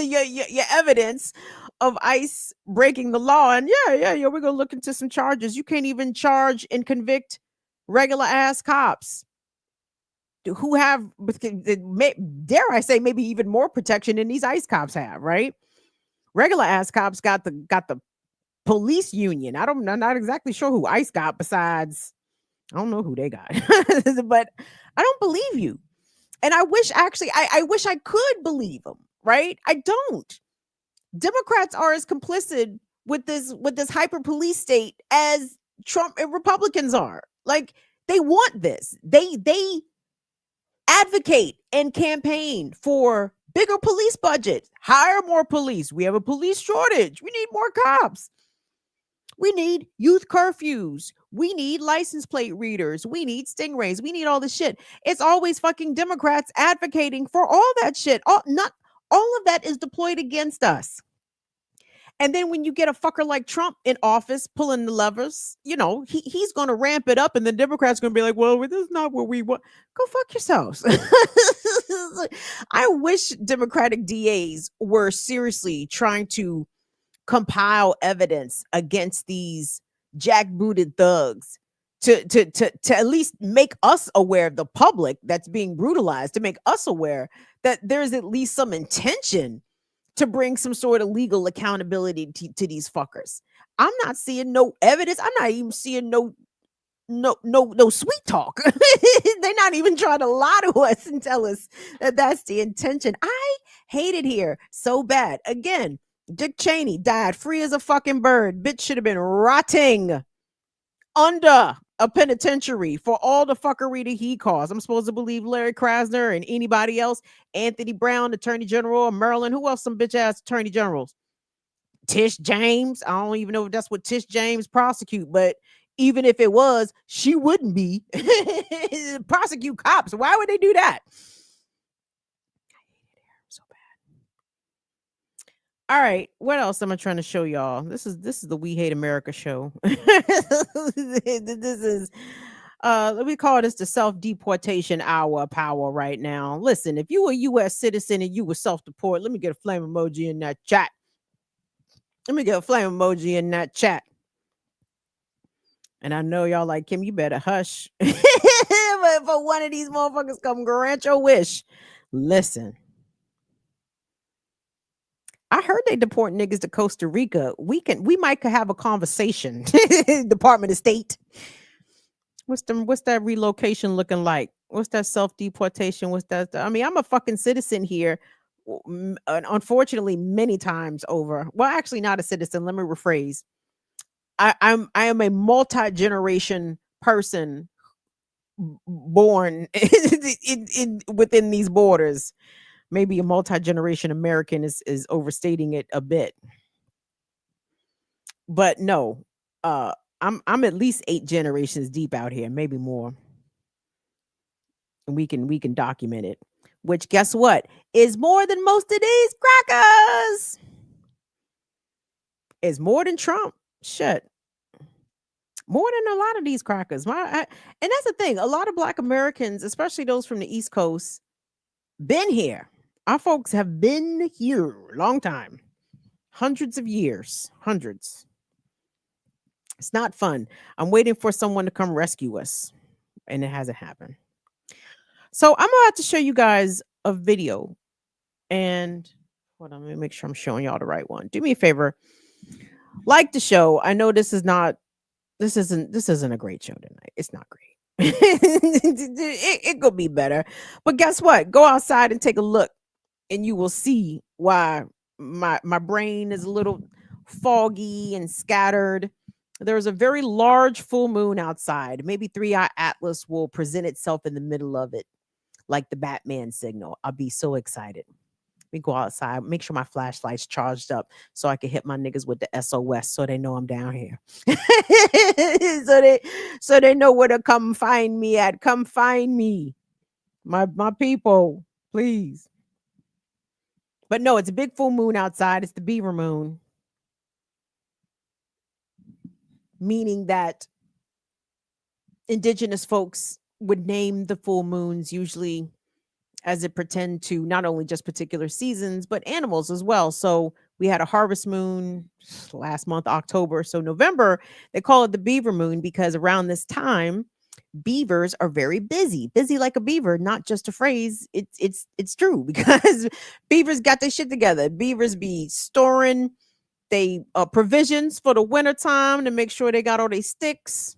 your evidence of ICE breaking the law, and yeah, we're gonna look into some charges. You can't even charge and convict regular ass cops who have, dare I say, maybe even more protection than these ICE cops have, right? Regular ass cops got the police union. I'm not exactly sure who ICE got besides, I don't know who they got, but I don't believe you. And I wish I wish I could believe them, right? I don't. Democrats are as complicit with this hyper police state as Trump and Republicans are. Like, they want this. They advocate and campaign for bigger police budgets, hire more police. We have a police shortage. We need more cops. We need youth curfews. We need license plate readers. We need stingrays. We need all this shit. It's always fucking Democrats advocating for all that shit. Not all of that is deployed against us. And then when you get a fucker like Trump in office pulling the levers, he's going to ramp it up, and the Democrats going to be like, well, this is not what we want. Go fuck yourselves. I wish Democratic DAs were seriously trying to compile evidence against these jackbooted thugs to at least make us aware of the public that's being brutalized, to make us aware that there's at least some intention to bring some sort of legal accountability to these fuckers. I'm not seeing no evidence. I'm not even seeing no sweet talk. They're not even trying to lie to us and tell us that that's the intention. I hate it here so bad. Again, Dick Cheney died free as a fucking bird. Bitch should have been rotting under a penitentiary for all the fuckery that he caused. I'm supposed to believe Larry Krasner and anybody else. Anthony Brown, Attorney General of Maryland. Who else? Some bitch ass Attorney Generals. Tish James. I don't even know if that's what Tish James prosecute, but even if it was, she wouldn't be. Prosecute cops. Why would they do that? So bad. All right, what else am I trying to show y'all? This is the We Hate America show. This is let me call this the self-deportation hour power right now. Listen, if you were a U.S. citizen and you were self-deport, let me get a flame emoji in that chat. Let me get a flame emoji in that chat. And I know y'all like, Kim, you better hush. But if one of these motherfuckers come grant your wish, listen. I heard they deport niggas to Costa Rica. We might have a conversation. Department of State. What's that relocation looking like? What's that self-deportation? What's that? I mean, I'm a fucking citizen here. Unfortunately, many times over. Well, actually not a citizen. Let me rephrase. I am a multi-generation person born within these borders. Maybe a multi-generation American is overstating it a bit. But no, I'm at least 8 generations deep out here, maybe more. And we can document it. Which, guess what, is more than most of these crackers. It's more than Trump. Shit. More than a lot of these crackers. And that's the thing. A lot of Black Americans, especially those from the East Coast, been here. Our folks have been here a long time. Hundreds of years. Hundreds. It's not fun. I'm waiting for someone to come rescue us. And it hasn't happened. So I'm about to show you guys a video. And hold on, let me make sure I'm showing y'all the right one. Do me a favor. Like the show. I know this isn't a great show tonight. It's not great. It could be better. But guess what? Go outside and take a look, and you will see why my brain is a little foggy and scattered. There's a very large full moon outside. Maybe 3-Eye Atlas will present itself in the middle of it, like the Batman signal. I'll be so excited. We go outside, make sure my flashlight's charged up so I can hit my niggas with the SOS so they know I'm down here. so they know where to come find me at. Come find me. My people, please. But no, it's a big full moon outside. It's the beaver moon. Meaning that indigenous folks would name the full moons usually as it pertained to not only just particular seasons, but animals as well. So we had a harvest moon last month, October. So November, they call it the beaver moon because around this time, beavers are very busy like a beaver, not just a phrase. It's true because beavers got their shit together. Beavers be storing they provisions for the winter time to make sure they got all their sticks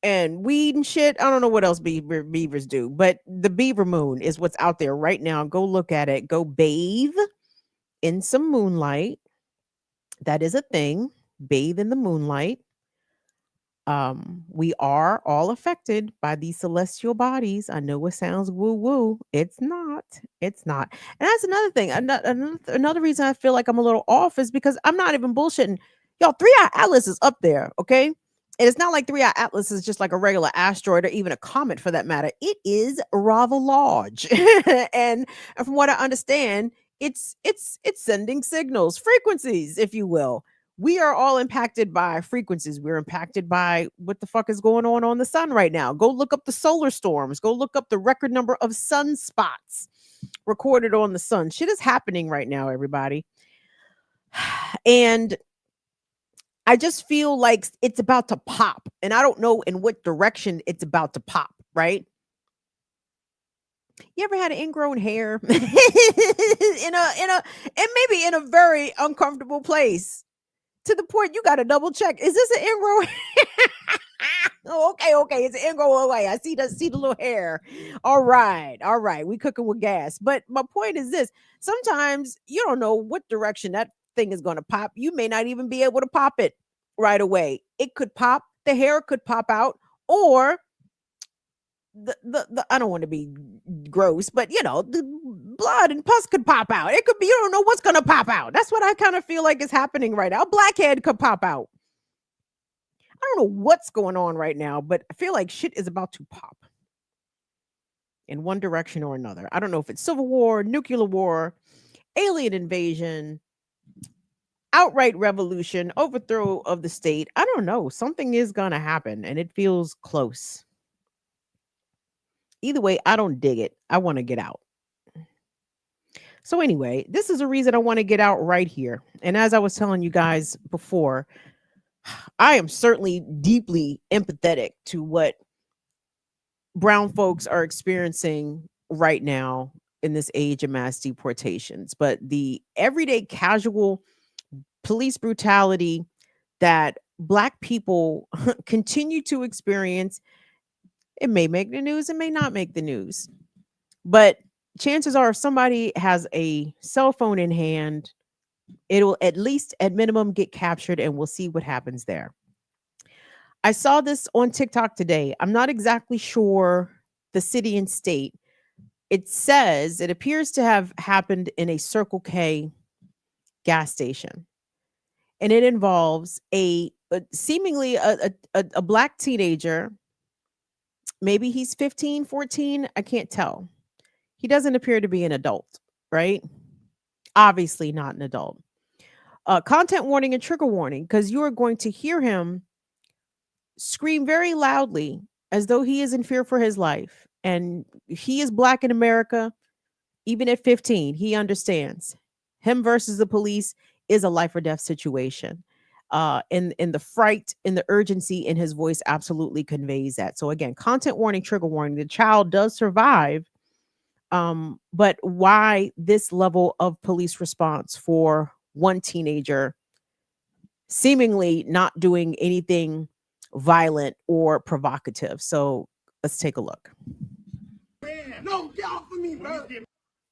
and weed and shit. I don't know what else beavers do, but the beaver moon is what's out there right now. Go look at it. Go bathe in some moonlight. That is a thing. Bathe in the moonlight. We are all affected by these celestial bodies. I know it sounds woo woo. It's not. It's not. And that's another thing. Another reason I feel like I'm a little off is because I'm not even bullshitting. Y'all, 3-Eye Atlas is up there, okay? And it's not like 3-Eye Atlas is just like a regular asteroid or even a comet for that matter. It is rather large. And from what I understand, it's sending signals, frequencies, if you will. We are all impacted by frequencies. We're impacted by what the fuck is going on the sun right now. Go look up the solar storms. Go look up the record number of sunspots recorded on the sun. Shit is happening right now, everybody. And I just feel like it's about to pop, and I don't know in what direction it's about to pop, right? You ever had an ingrown hair in and maybe in a very uncomfortable place to the point you got to double check, is this an ingrown? Oh, okay, it's an ingrown away. I see the little hair. All right, we cooking with gas. But my point is this: sometimes you don't know what direction that thing is going to pop. You may not even be able to pop it right away. It could pop, the hair could pop out, or the I don't want to be gross, but the blood and pus could pop out. It could be, you don't know what's gonna pop out. That's what I kind of feel like is happening right now. A blackhead could pop out. I don't know what's going on right now, but I feel like shit is about to pop in one direction or another. I don't know if it's civil war, nuclear war, alien invasion, outright revolution, overthrow of the state. I don't know. Something is gonna happen, and it feels close. Either way, I don't dig it. I want to get out. So anyway, this is a reason I want to get out right here. And as I was telling you guys before, I am certainly deeply empathetic to what brown folks are experiencing right now in this age of mass deportations. But the everyday casual police brutality that Black people continue to experience, it may make the news, it may not make the news. But chances are, if somebody has a cell phone in hand, it'll at least at minimum get captured, and we'll see what happens there. I saw this on TikTok today. I'm not exactly sure the city and state. It says it appears to have happened in a Circle K gas station. And it involves seemingly a Black teenager. Maybe he's 15, 14. I can't tell. He doesn't appear to be an adult, right? Obviously not an adult. Content warning and trigger warning, because you are going to hear him scream very loudly as though he is in fear for his life. And he is Black in America. Even at 15, he understands. Him versus the police is a life or death situation. In the fright, in the urgency in his voice absolutely conveys that. So again, content warning, trigger warning. The child does survive. But why this level of police response for one teenager seemingly not doing anything violent or provocative? So let's take a look. No, get off of me, bro.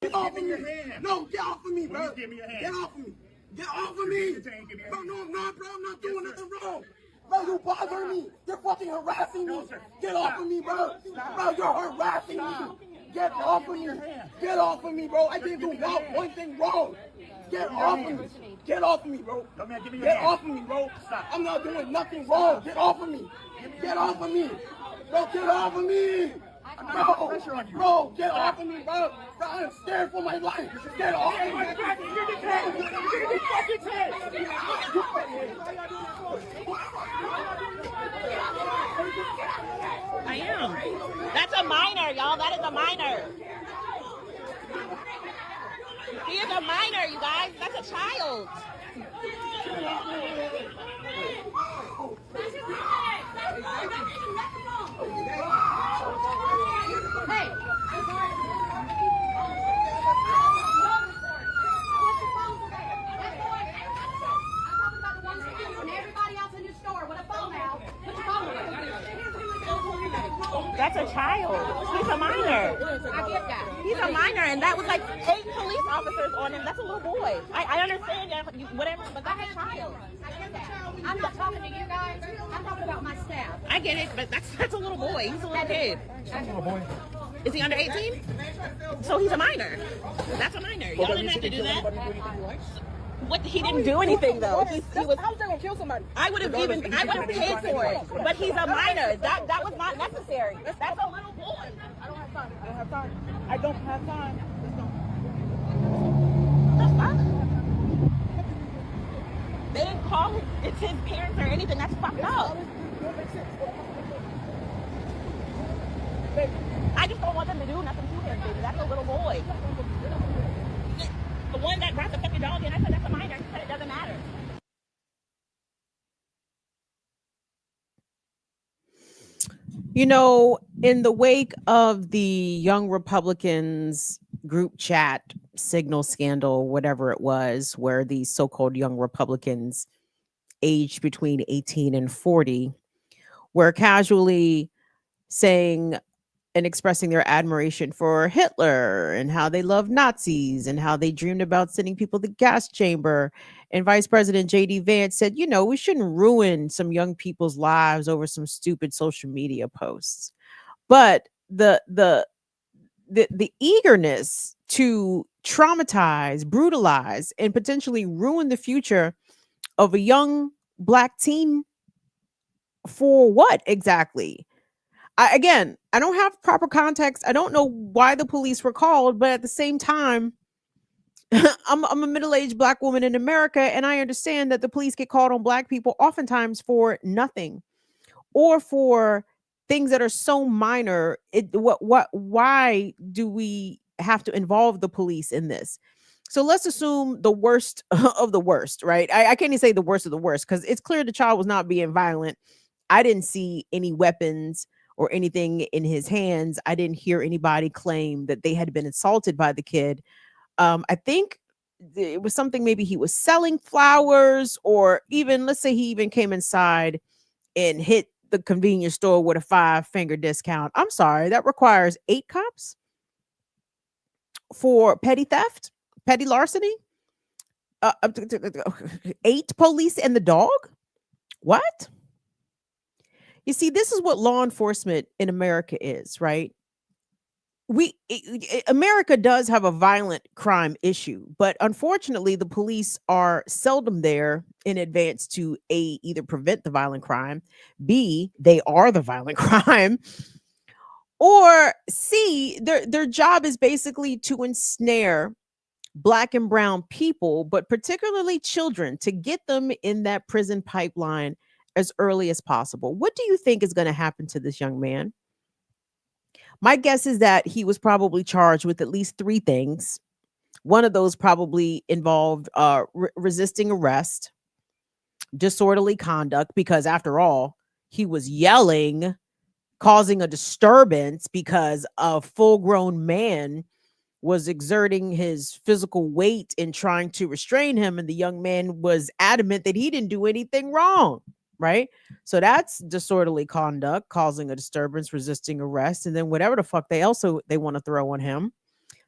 Get off of me. No, get off of me, bro. Get off of me. Get off of me. Bro, no, I'm not, bro. I'm not doing nothing wrong. Bro, you bother me. You're fucking harassing me. Get off of me, bro. Bro, you're harassing me. Get off of me. Get off of me, bro. I didn't do not one thing wrong. Get off of me. Get off of me, bro. Get off of me, bro. I'm not doing nothing wrong. Get off of me. Get off of me. Bro, get off of me. Bro, get off of me, bro. Bro, I'm scared for my life. Get off of me. I am. That's a minor, y'all. That is a minor. He is a minor, you guys. That's a child. Hey. That's a child. He's a minor. I get that. He's a minor, and that was like 8 police officers on him. That's a little boy. I understand that, whatever, but that's a child. I'm not talking to you guys. I'm talking about my staff. I get it, but that's a little boy. He's a little kid. Is he under 18? So he's a minor. That's a minor. Y'all didn't have to do that. What, he didn't do anything though. He was. How was they gonna kill somebody? I would have paid for it, but he's a minor. That was not necessary. That's a little boy. I don't have time. I don't have time. it's his parents or anything. That's fucked up. I just don't want them to do nothing to him, baby. That's a little boy. The one that brought the fucking dog in, I said that's a minor. He said it doesn't matter. You know, in the wake of the Young Republicans group chat signal scandal, whatever it was, where these so-called young Republicans aged between 18 and 40 were casually saying and expressing their admiration for Hitler and how they love Nazis and how they dreamed about sending people to the gas chamber. And Vice President J.D. Vance said, you know, we shouldn't ruin some young people's lives over some stupid social media posts. But the eagerness to traumatize, brutalize, and potentially ruin the future of a young Black teen for what exactly? I don't have proper context. I don't know why the police were called, but at the same time, I'm a middle-aged Black woman in America, and I understand that the police get called on Black people oftentimes for nothing or for things that are so minor. Why do we have to involve the police in this? So let's assume the worst of the worst, right? I can't even say the worst of the worst because it's clear the child was not being violent. I didn't see any weapons or anything in his hands. I didn't hear anybody claim that they had been assaulted by the kid. I think it was something, maybe he was selling flowers, or even, let's say he even came inside and hit the convenience store with a 5-finger discount. I'm sorry, that requires 8 cops for petty theft, petty larceny, 8 police and the dog. What? You see, this is what law enforcement in America is, right? America does have a violent crime issue, but unfortunately the police are seldom there in advance to A, either prevent the violent crime, B, they are the violent crime, or C, their job is basically to ensnare Black and brown people, but particularly children, to get them in that prison pipeline as early as possible. What do you think is going to happen to this young man? My guess is that he was probably charged with at least 3 things. One of those probably involved resisting arrest, disorderly conduct, because after all, he was yelling, causing a disturbance because a full-grown man was exerting his physical weight in trying to restrain him, and the young man was adamant that he didn't do anything wrong. Right? So that's disorderly conduct, causing a disturbance, resisting arrest, and then whatever the fuck they want to throw on him,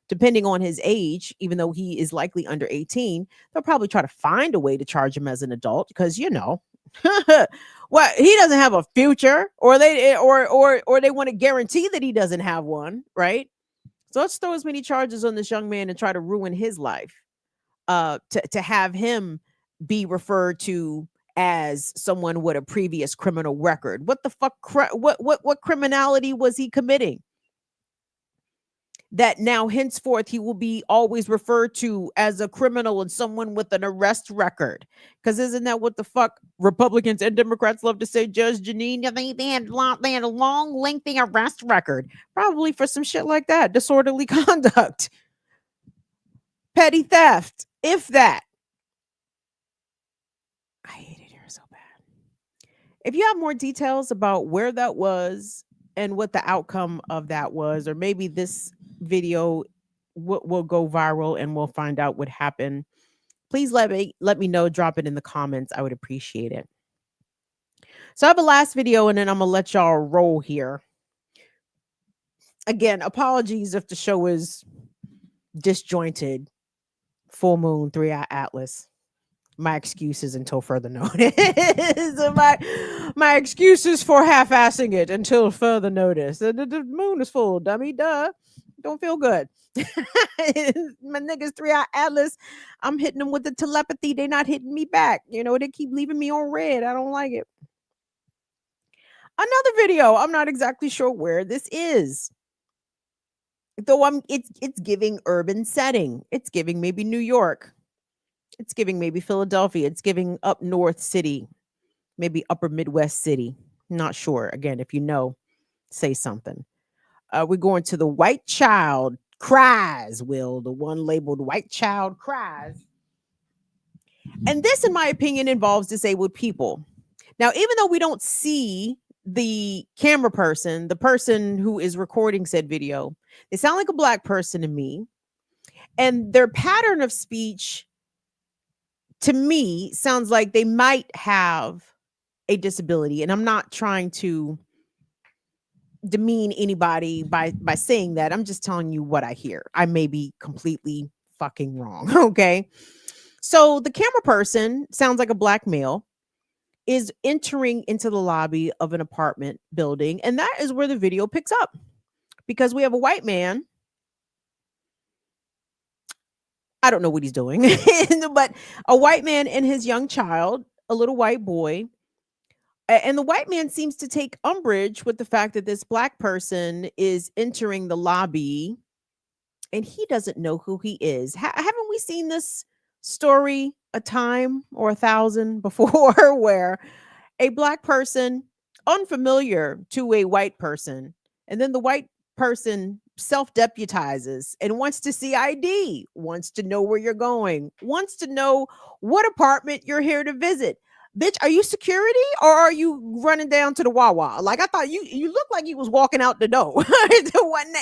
depending on his age, even though he is likely under 18, they'll probably try to find a way to charge him as an adult because, you know, well, he doesn't have a future, or they want to guarantee that he doesn't have one, right? So let's throw as many charges on this young man and try to ruin his life, to have him be referred to as someone with a previous criminal record. What the fuck? What criminality was he committing that now henceforth he will be always referred to as a criminal and someone with an arrest record? Because isn't that what the fuck Republicans and Democrats love to say, Judge Janine? They had a long, lengthy arrest record, probably for some shit like that, disorderly conduct, petty theft, if that. I hate it here so bad. If you have more details about where that was and what the outcome of that was, or maybe this video will go viral and we'll find out what happened, please let me know. Drop it in the comments. I would appreciate it. So I have a last video, and then I'm gonna let y'all roll here. Again, apologies if the show is disjointed. Full moon, 3-eye atlas. My excuses until further notice. my excuses for half-assing it until further notice. The moon is full, dummy. Duh. Don't feel good. My niggas 3-eye atlas. I'm hitting them with the telepathy. They're not hitting me back. You know, they keep leaving me on red. I don't like it. Another video. I'm not exactly sure where this is. Though it's giving urban setting. It's giving maybe New York. It's giving maybe Philadelphia. It's giving up north city. maybe upper Midwest city. Not sure. Again, if you know, say something. We're going to the white child cries, Will, the one labeled white child cries. And this, in my opinion, involves disabled people. Now, even though we don't see the camera person, the person who is recording said video, they sound like a black person to me. And their pattern of speech to me sounds like they might have a disability. And I'm not trying to demean anybody by saying that. I'm just telling you what I hear. I may be completely fucking wrong. Okay. So the camera person sounds like a black male is entering into the lobby of an apartment building. And that is where the video picks up because we have a white man. I don't know what he's doing, but a white man and his young child, a little white boy. And the white man seems to take umbrage with the fact that this black person is entering the lobby and he doesn't know who he is. Haven't we seen this story a time or 1,000 before where a black person unfamiliar to a white person, and then the white person self-deputizes and wants to see ID, wants to know where you're going, wants to know what apartment you're here to visit. Bitch, are you security or are you running down to the Wawa? Like I thought you looked like you was walking out the door.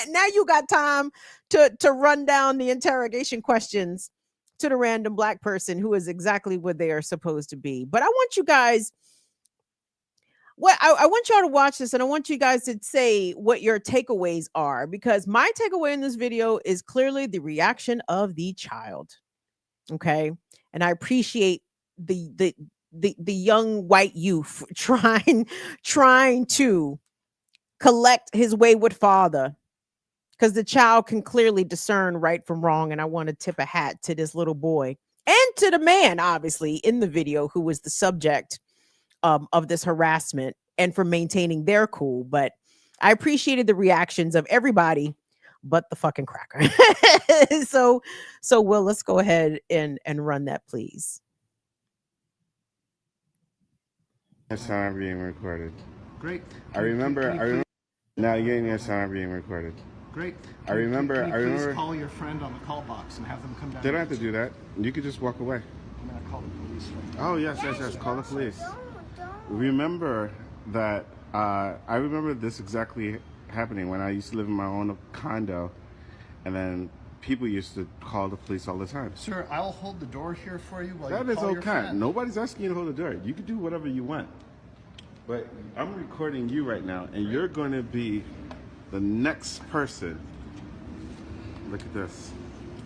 Now you got time to run down the interrogation questions to the random black person who is exactly what they are supposed to be. But I want you guys, I want y'all to watch this and I want you guys to say what your takeaways are, because my takeaway in this video is clearly the reaction of the child. Okay. And I appreciate the young white youth trying to collect his wayward father, because the child can clearly discern right from wrong. And I want to tip a hat to this little boy and to the man, obviously, in the video who was the subject of this harassment and for maintaining their cool. But I appreciated the reactions of everybody but the fucking cracker. so Will, let's go ahead and run that, please. Yes, I'm being recorded. Great. I remember. Now you're getting your sound being recorded. Great. I remember. Please call your friend on the call box and have them come down. They don't have to do that. You could just walk away. I'm gonna call the police right now. Oh yes. Call the police. Remember that. I remember this exactly happening when I used to live in my own condo, and then people used to call the police all the time. Sir, I'll hold the door here for you while That you is call your okay. friend. Nobody's asking you to hold the door. You can do whatever you want. But I'm recording you right now, and you're going to be the next person. Look at this.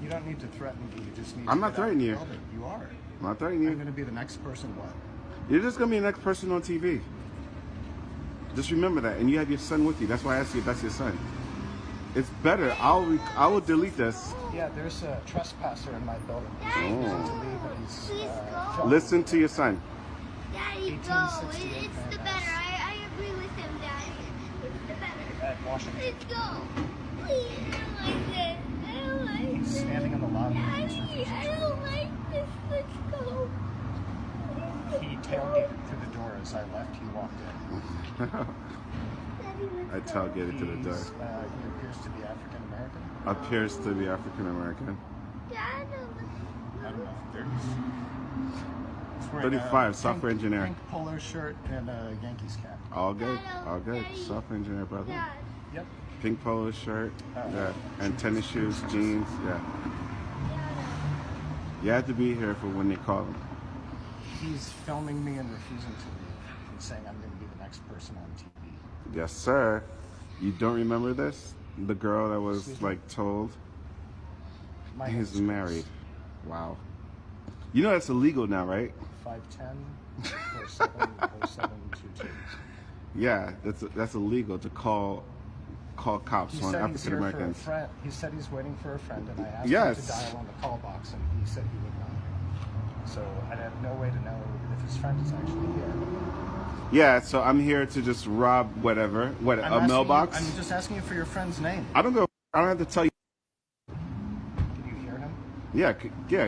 You don't need to threaten me. You just need I'm to not get out of threatening the you. building. You are. I'm not threatening you. I'm going to be the next person what? You're just going to be the next person on TV. Just remember that. And you have your son with you. That's why I asked you if that's your son. It's better. I will delete this. Yeah, there's a trespasser in my building. He's refusing to leave, and he's Listen to your son. Daddy, go. It's the better. I agree with him, Daddy. It's the better. At Washington. Let's go. Please, I don't like this. I don't like He's this. standing in the lobby. Daddy, I don't like this. Let's go. He tailgated through the door as I left. He walked in. I tailgated to the door. He appears to be African American. Appears to be African American. Dad, I don't know. 30s. 35, software engineer. Pink polo shirt and a Yankees cap. All good. All good. Software engineer, brother. Dad. Yep. Pink polo shirt. Yeah. And tennis shoes, jeans. Yeah. You have to be here for when they call him. He's filming me and refusing to leave and saying I'm going to be the next person on TV. Yes, sir. You don't remember this? The girl that was like told? He's married. Wow. You know that's illegal now, right? 510 470722. Yeah, that's illegal to call cops He on said he's African here for a Americans. friend. He said he's waiting for a friend, and I asked Yes. him to dial on the call box, and he said he would not. So I have no way to know if his friend is actually here. Yeah, so I'm here to just rob whatever. What, I'm a asking mailbox? You, I'm just asking you for your friend's name. I don't have to tell you. Can you hear him? Yeah,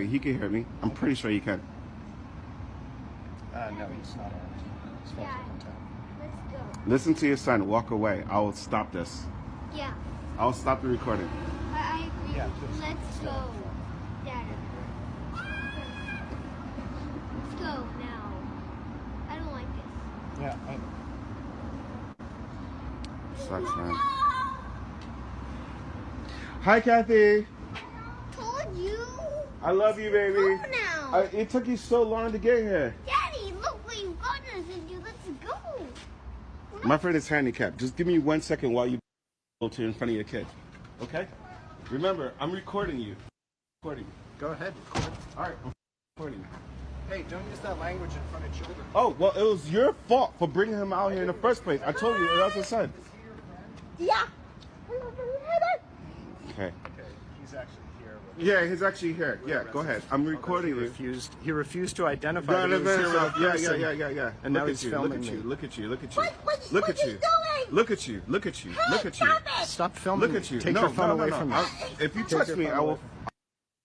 he can hear me. I'm pretty sure he can. No, he's not armed. Dad, let's go. Listen to your son. Walk away. I will stop this. Yeah, I'll stop the recording. I agree. Yeah, please. Let's go, Dad. Let's go now. I don't like this. Yeah. Sucks, man. Hi, Kathy. Told you. I love you, baby. Go now. It took you so long to get here. Daddy, look what you've gotten us into. Let's go. My friend is handicapped. Just give me 1 second while you to in front of your kid. Okay? Remember, I'm recording you. Recording. Go ahead. Record. All right, I'm recording you. Hey, don't use that language in front of children. Oh, well, it was your fault for bringing him out here in the first place. I told you, that's his son. Yeah. Okay. Okay, he's actually here. Yeah, he's actually here. Yeah, go ahead. I'm recording you. He refused to identify No, that he was here with a person. Yeah. And now he's look filming at you. me. Look at you. Look at you. What's Look at he you. doing? Look at you. Look at you. Look at you. Stop filming Look at you. me. Take No, your phone no, away no, from no. me. If you Take touch your me, phone I will. away.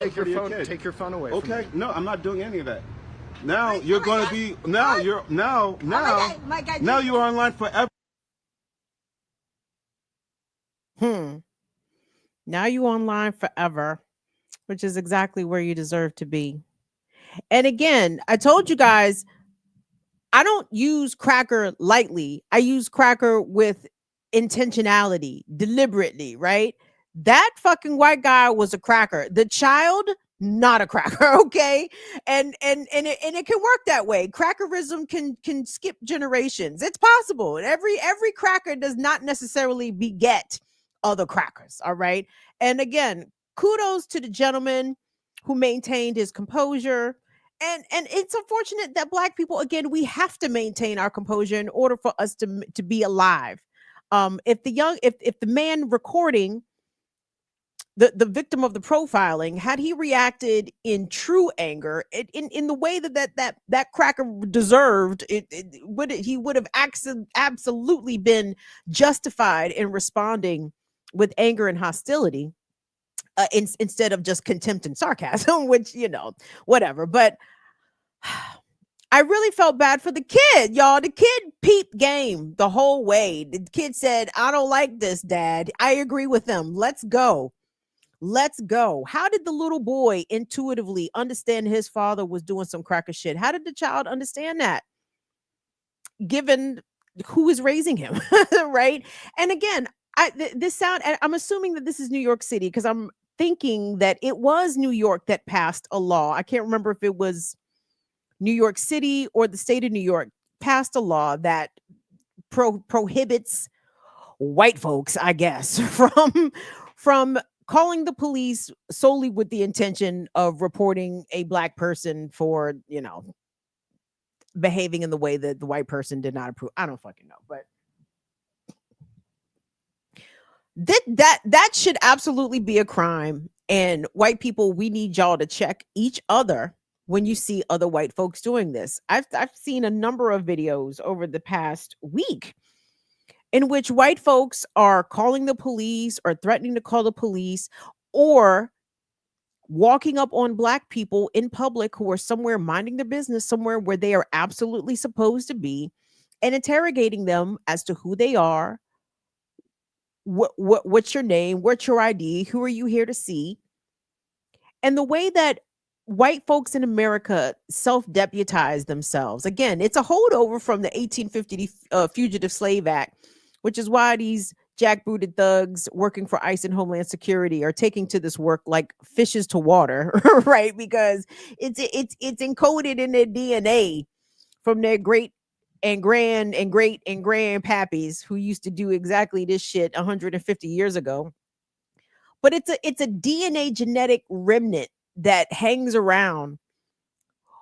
Take your phone. Kid. Take your phone away from Okay. me. No, I'm not doing any of that. Now you're going to be. Now you're. Now. my God, Now you're online forever. Now you online forever, which is exactly where you deserve to be. And again, I told you guys, I don't use cracker lightly. I use cracker with intentionality, deliberately, right? That fucking white guy was a cracker. The child, not a cracker, okay? And it can work that way. Crackerism can skip generations. It's possible. And every cracker does not necessarily beget other crackers, all right? And again, kudos to the gentleman who maintained his composure. And it's unfortunate that Black people, again, we have to maintain our composure in order for us to be alive. If the man recording the victim of the profiling, had he reacted in true anger, in the way that cracker deserved, he would have absolutely been justified in responding with anger and hostility. Instead of just contempt and sarcasm, which, whatever. But I really felt bad for the kid, y'all. The kid peeped game the whole way. The kid said, I don't like this, Dad. I agree with them. Let's go. Let's go. How did the little boy intuitively understand his father was doing some cracker shit? How did the child understand that? Given who is raising him, right? And again, I'm assuming that this is New York City because I'm thinking that it was New York that passed a law. I can't remember if it was New York City or the state of New York passed a law that prohibits white folks, I guess, from calling the police solely with the intention of reporting a Black person for, behaving in the way that the white person did not approve. I don't fucking know, but that should absolutely be a crime. And white people, we need y'all to check each other when you see other white folks doing this. I've seen a number of videos over the past week in which white folks are calling the police or threatening to call the police or walking up on Black people in public who are somewhere minding their business, somewhere where they are absolutely supposed to be, and interrogating them as to who they are, what's your name, what's your ID, who are you here to see. And the way that white folks in America self-deputize themselves, again, it's a holdover from the 1850 Fugitive Slave Act, which is why these jackbooted thugs working for ICE and Homeland Security are taking to this work like fishes to water, right? Because it's encoded in their DNA from their great and grandpappies who used to do exactly this shit 150 years ago. But it's a DNA genetic remnant that hangs around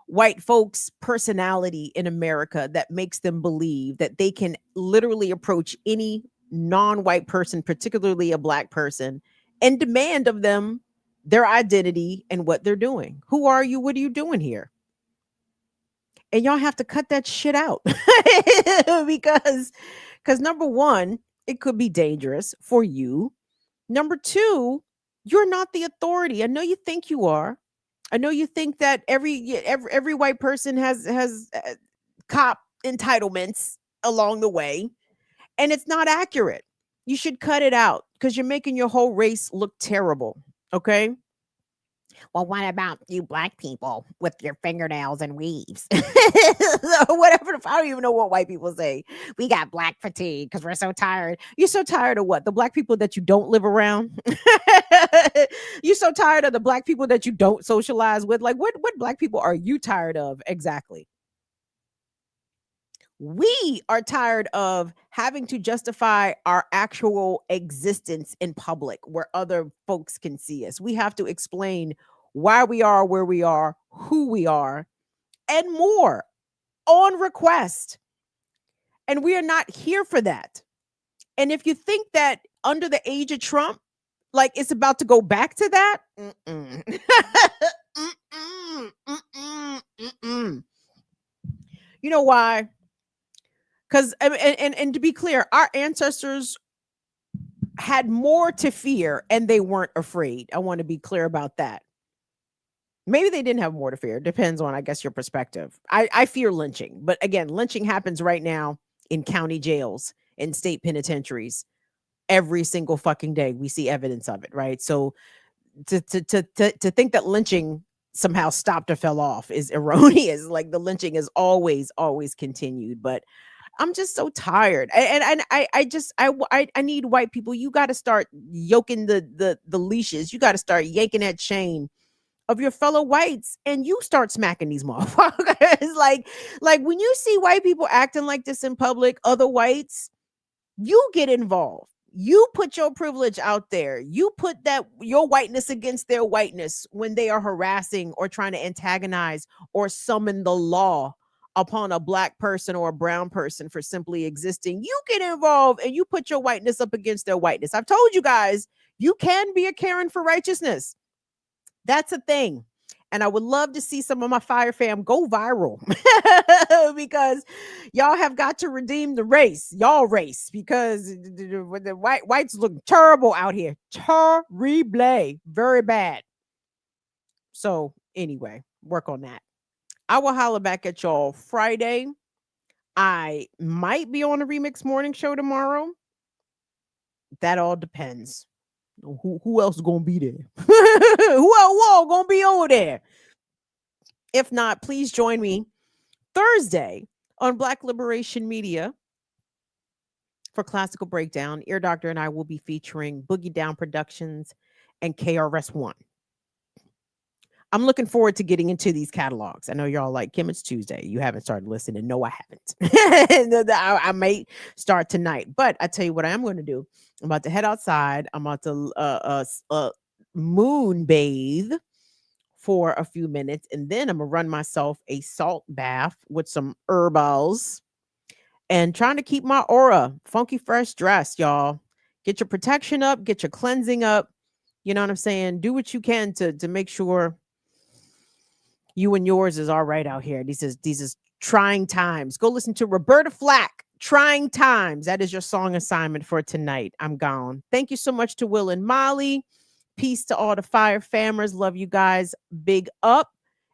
white folks' personality in America that makes them believe that they can literally approach any non-white person, particularly a Black person, and demand of them their identity and what they're doing. Who are you? What are you doing here? And y'all have to cut that shit out because number one, it could be dangerous for you. Number two, you're not the authority. I know you think you are. I know you think that every white person has cop entitlements along the way, and it's not accurate. You should cut it out because you're making your whole race look terrible. Okay. Well, what about you black people with your fingernails and weaves? Whatever. I don't even know what white people say. We got black fatigue because we're so tired. You're so tired of what? The black people that you don't live around? You're so tired of the black people that you don't socialize with? Like, what black people are you tired of exactly? We are tired of having to justify our actual existence in public where other folks can see us. We have to explain why we are where we are, who we are, and more on request. And we are not here for that. And if you think that under the age of Trump, like it's about to go back to that, you know why? Because and to be clear, our ancestors had more to fear and they weren't afraid. I want to be clear about that. Maybe they didn't have more to fear. Depends on, I guess, your perspective. I fear lynching. But again, lynching happens right now in county jails, in state penitentiaries. Every single fucking day we see evidence of it, right? So to think that lynching somehow stopped or fell off is erroneous. Like the lynching is always continued. But I'm just so tired. And I need white people. You got to start yoking the leashes. You got to start yanking that chain of your fellow whites and you start smacking these motherfuckers. like when you see white people acting like this in public, other whites, you get involved. You put your privilege out there. You put that your whiteness against their whiteness when they are harassing or trying to antagonize or summon the law upon a black person or a brown person for simply existing. You get involved and you put your whiteness up against their whiteness. I've told you guys, you can be a Karen for righteousness. That's a thing. And I would love to see some of my fire fam go viral because y'all have got to redeem the race, y'all race, because the whites look terrible out here. Terrible, very bad. So anyway, work on that. I will holler back at y'all Friday. I might be on a Remix Morning Show tomorrow. That all depends. Who else is gonna be there? Who else gonna be over there? If not, please join me Thursday on Black Liberation Media for Classical Breakdown. Ear Doctor and I will be featuring Boogie Down Productions and KRS-One. I'm looking forward to getting into these catalogs. I know y'all like, Kim, it's Tuesday. You haven't started listening. No, I haven't. I might start tonight. But I tell you what I am going to do. I'm about to head outside. I'm about to moon bathe for a few minutes. And then I'm going to run myself a salt bath with some herbals and trying to keep my aura funky, fresh dressed, y'all. Get your protection up. Get your cleansing up. You know what I'm saying? Do what you can to make sure you and yours is all right out here. These is trying times. Go listen to Roberta Flack, Trying Times. That is your song assignment for tonight. I'm gone. Thank you so much to Will and Molly. Peace to all the fire famers. Love you guys. Big up.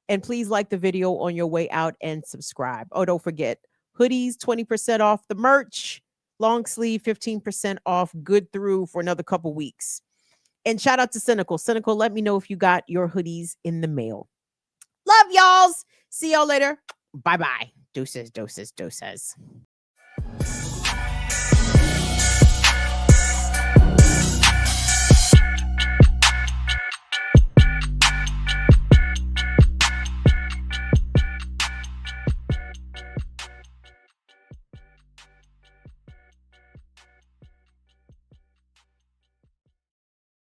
And please like the video on your way out and subscribe. Oh, don't forget, hoodies, 20% off the merch. Long sleeve, 15% off. Good through for another couple weeks. And shout out to Cynical. Cynical, let me know if you got your hoodies in the mail. Love y'alls. See y'all later. Bye-bye. Deuces, doses, doses.